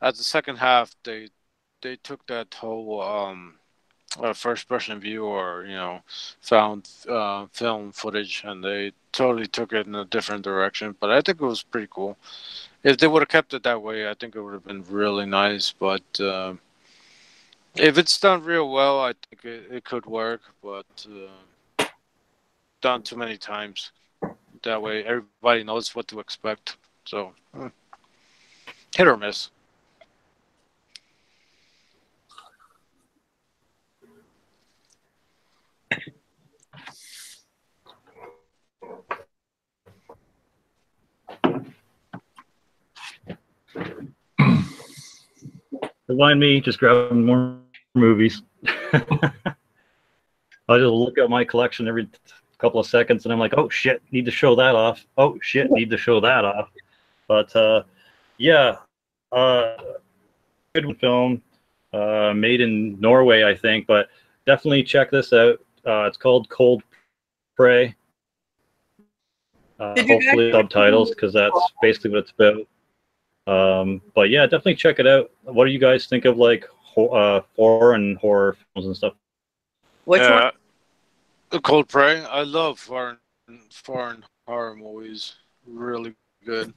at the second half they took that whole first person view or found film footage and they totally took it in a different direction. But I think it was pretty cool. If they would have kept it that way, I think it would have been really nice. But if it's done real well, I think it could work. But done too many times, that way everybody knows what to expect. So hit or miss. Remind me, just grab more movies. I'll just look at my collection every couple of seconds, and I'm like, oh shit, need to show that off. Oh shit, need to show that off. But yeah, good film, made in Norway, I think. But definitely check this out. It's called Cold Prey. Hopefully subtitles, because that's basically what it's about. But yeah, definitely check it out. What do you guys think of like foreign horror films and stuff? Which one? The Cold Prey. I love foreign horror movies. Really good.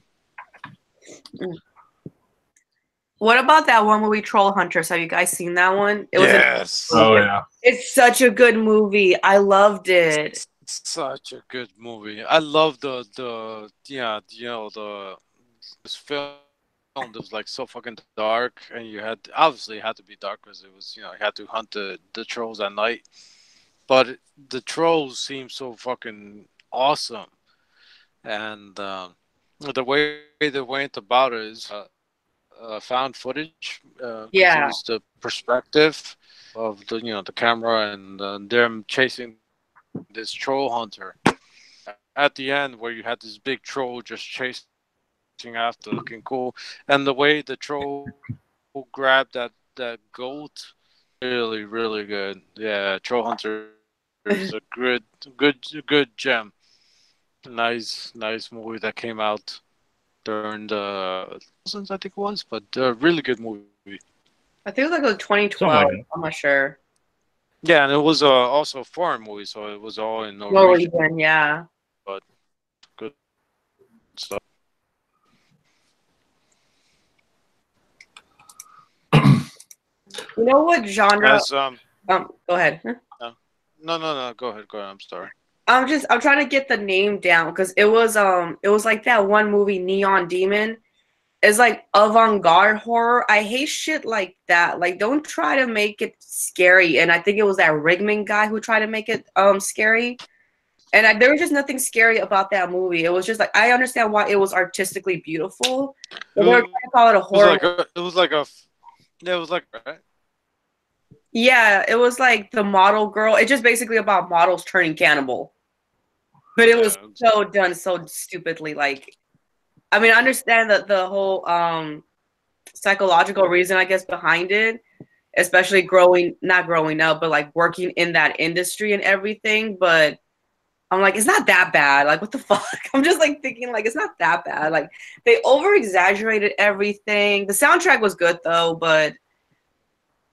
What about that one movie, Troll Hunters? Have you guys seen that one? Yes. Oh yeah. It's such a good movie. I loved it. Such a good movie. I love this film that was like so fucking dark, and you had obviously it had to be dark because it was you had to hunt the trolls at night. but the trolls seem so fucking awesome, and the way they went about it is found footage. 'Cause it Yeah. was the perspective of the the camera and them chasing this troll hunter at the end, where you had this big troll just chasing after, looking cool, and the way the troll grabbed that goat, really good. Yeah, Troll Hunter is a good gem. Nice movie that came out during the 2000s, I think it was, but really good movie. I think it was like 2012. Something like I'm not sure. Yeah, and it was also a foreign movie, so it was all in Norwegian, Norwegian, yeah. but good stuff. You know what genre? As Go ahead. no, go ahead. I'm sorry. I'm trying to get the name down because it was like that one movie, Neon Demon. It's like avant-garde horror. I hate shit like that. Like, don't try to make it scary. And I think it was that Rigman guy who tried to make it scary. And there was just nothing scary about that movie. It was just like, I understand why it was artistically beautiful, but they were trying to call it a horror. It was like right? Yeah, it was like the model girl. It's just basically about models turning cannibal. But it was so done so stupidly. Like, I mean, I understand that the whole psychological reason, I guess, behind it, especially not growing up, but like working in that industry and everything. But I'm like, it's not that bad. Like, what the fuck? I'm just like thinking, like, it's not that bad. Like, they over exaggerated everything. The soundtrack was good though, but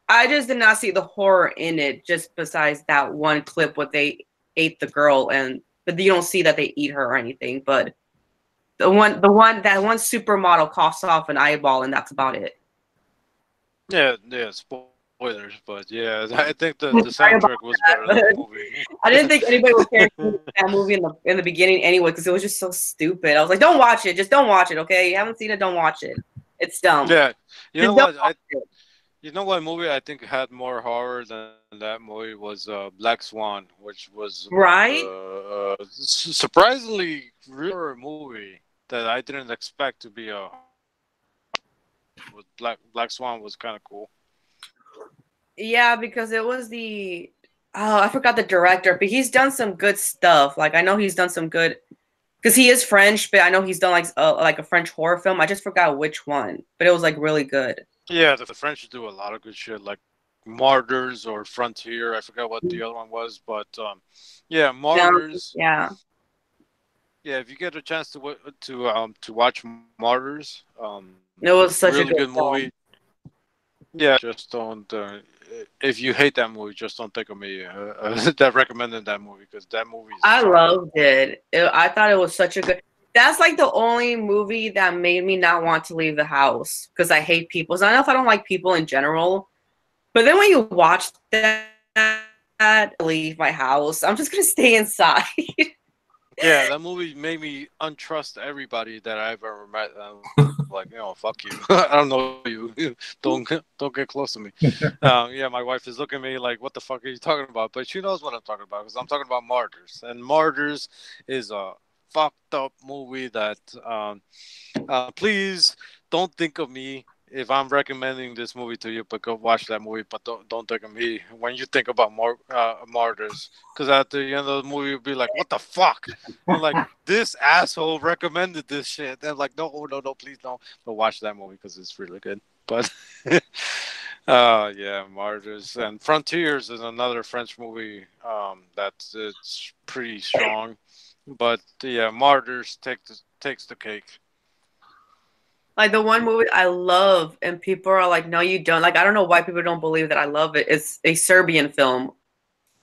I just did not see the horror in it. Just besides that one clip where they ate the girl, but you don't see that they eat her or anything. But that one supermodel coughs off an eyeball, and that's about it. Yeah, spoilers, but yeah, I think the soundtrack was better than the movie. I didn't think anybody would care that movie in the beginning anyway, because it was just so stupid. I was like, don't watch it, just don't watch it, okay? You haven't seen it, don't watch it. It's dumb. Yeah, you know Just what? You know what movie I think had more horror than that movie was Black Swan, which was right. Surprisingly real horror movie that I didn't expect to be a. With Black Swan was kind of cool. Yeah, because it was I forgot the director, but he's done some good stuff. Like, I know he's done some good, because he is French, but I know he's done like a French horror film. I just forgot which one, but it was like really good. Yeah, the French do a lot of good shit, like Martyrs or Frontier. I forgot what the other one was, but yeah, Martyrs. Yeah. Yeah, if you get a chance to watch Martyrs, it was such really a good movie. Yeah, just don't. If you hate that movie, just don't think of me that recommended that movie, because that movie. I loved it. I thought it was such a good. That's like the only movie that made me not want to leave the house, because I hate people. So I don't know if I don't like people in general, but then when you watch that, leave my house, I'm just gonna stay inside. Yeah, that movie made me untrust everybody that I've ever met. Like, fuck you. I don't know you. Don't get close to me. Yeah, my wife is looking at me like, what the fuck are you talking about? But she knows what I'm talking about, because I'm talking about Martyrs. And Martyrs is a fucked up movie that please don't think of me if I'm recommending this movie to you, but go watch that movie. But don't think of me when you think about Martyrs, because at the end of the movie you'll be like, what the fuck? I'm like, this asshole recommended this shit. And like, no, please don't. But watch that movie because it's really good. But yeah, Martyrs and Frontiers is another French movie it's pretty strong. But yeah, Martyrs takes the cake. Like, the one movie I love, and people are like, no, you don't. Like, I don't know why people don't believe that I love it. It's a Serbian film.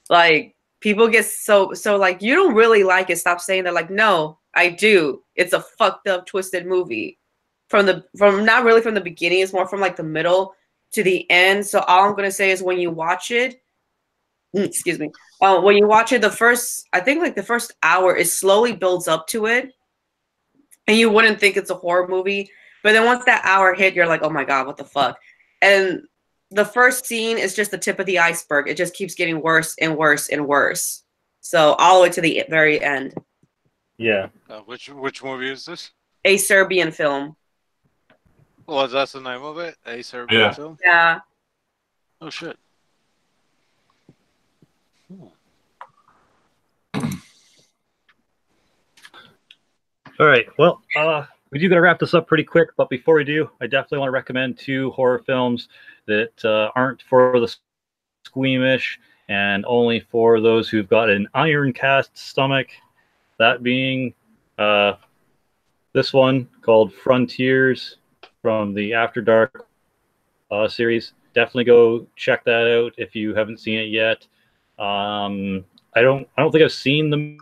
Like, people get so like, you don't really like it. Stop saying that. Like, no, I do. It's a fucked up, twisted movie. From not really from the beginning. It's more from like the middle to the end. So all I'm gonna say is, when you watch it, excuse me, when you watch it, the first hour, it slowly builds up to it, and you wouldn't think it's a horror movie. But then once that hour hit, you're like, oh my God, what the fuck? And the first scene is just the tip of the iceberg. It just keeps getting worse and worse and worse. So all the way to the very end. Yeah. Which movie is this? A Serbian Film. Well, that's the name of it? A Serbian Film? Yeah. Oh, shit. All right. Well, we do got to wrap this up pretty quick, but before we do, I definitely want to recommend 2 horror films that aren't for the squeamish and only for those who've got an iron cast stomach. That being this one called Frontiers from the After Dark series. Definitely go check that out if you haven't seen it yet. I don't think I've seen the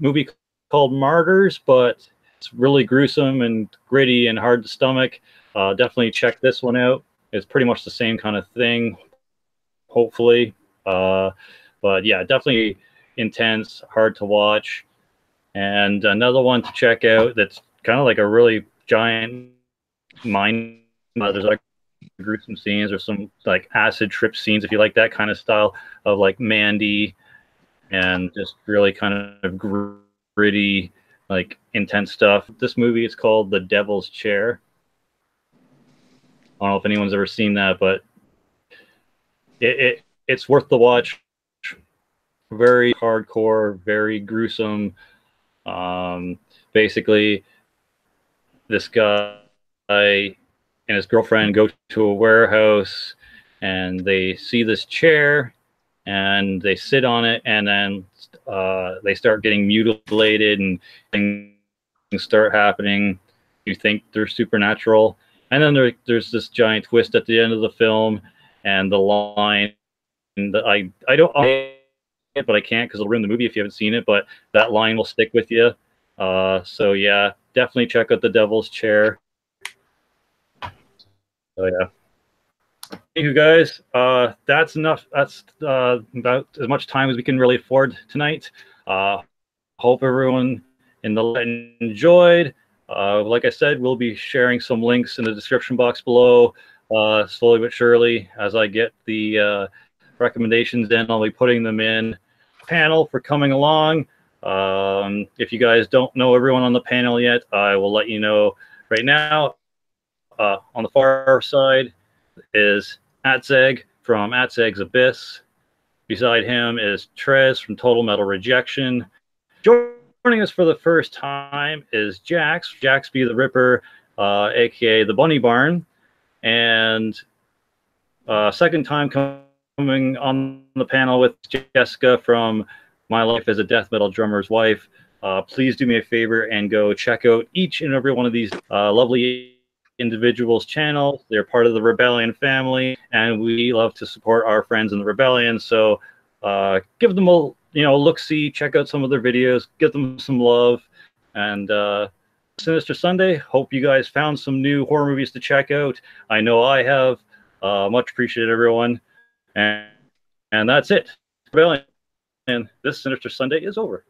movie called Martyrs, but it's really gruesome and gritty and hard to stomach. Definitely check this one out. It's pretty much the same kind of thing, hopefully. But yeah, definitely intense, hard to watch. And another one to check out that's kind of like a really giant mind. There's like gruesome scenes or some like acid trip scenes if you like that kind of style of like Mandy and just really kind of gritty, like intense stuff. This movie is called The Devil's Chair. I don't know if anyone's ever seen that, but it's worth the watch. Very hardcore, very gruesome. Basically, this guy and his girlfriend go to a warehouse and they see this chair and they sit on it, and then they start getting mutilated and things start happening. You think they're supernatural, and then there's this giant twist at the end of the film, and the line that I don't it, but I can't because it'll ruin the movie if you haven't seen it, but that line will stick with you. So yeah, definitely check out The Devil's Chair. So yeah. Thank you guys. That's enough. That's about as much time as we can really afford tonight. Hope everyone in the enjoyed. Like I said, we'll be sharing some links in the description box below, slowly but surely as I get the recommendations in. I'll be putting them in panel for coming along. If you guys don't know everyone on the panel yet, I will let you know right now. On the far side is Azag from Azag's Abyss. Beside him is Trez from Total Metal Rejection. Joining us for the first time is Jax be the Ripper, aka the Bunny Barn, and second time coming on the panel with Jessica from My Life as a Death Metal Drummer's Wife. Please do me a favor and go check out each and every one of these lovely individuals' channels. They're part of the Rebellion family, and we love to support our friends in the Rebellion. So give them a look-see, check out some of their videos, give them some love. And Sinister Sunday, hope you guys found some new horror movies to check out. I know I have. Much appreciated, everyone. And that's it. Rebellion. And this Sinister Sunday is over.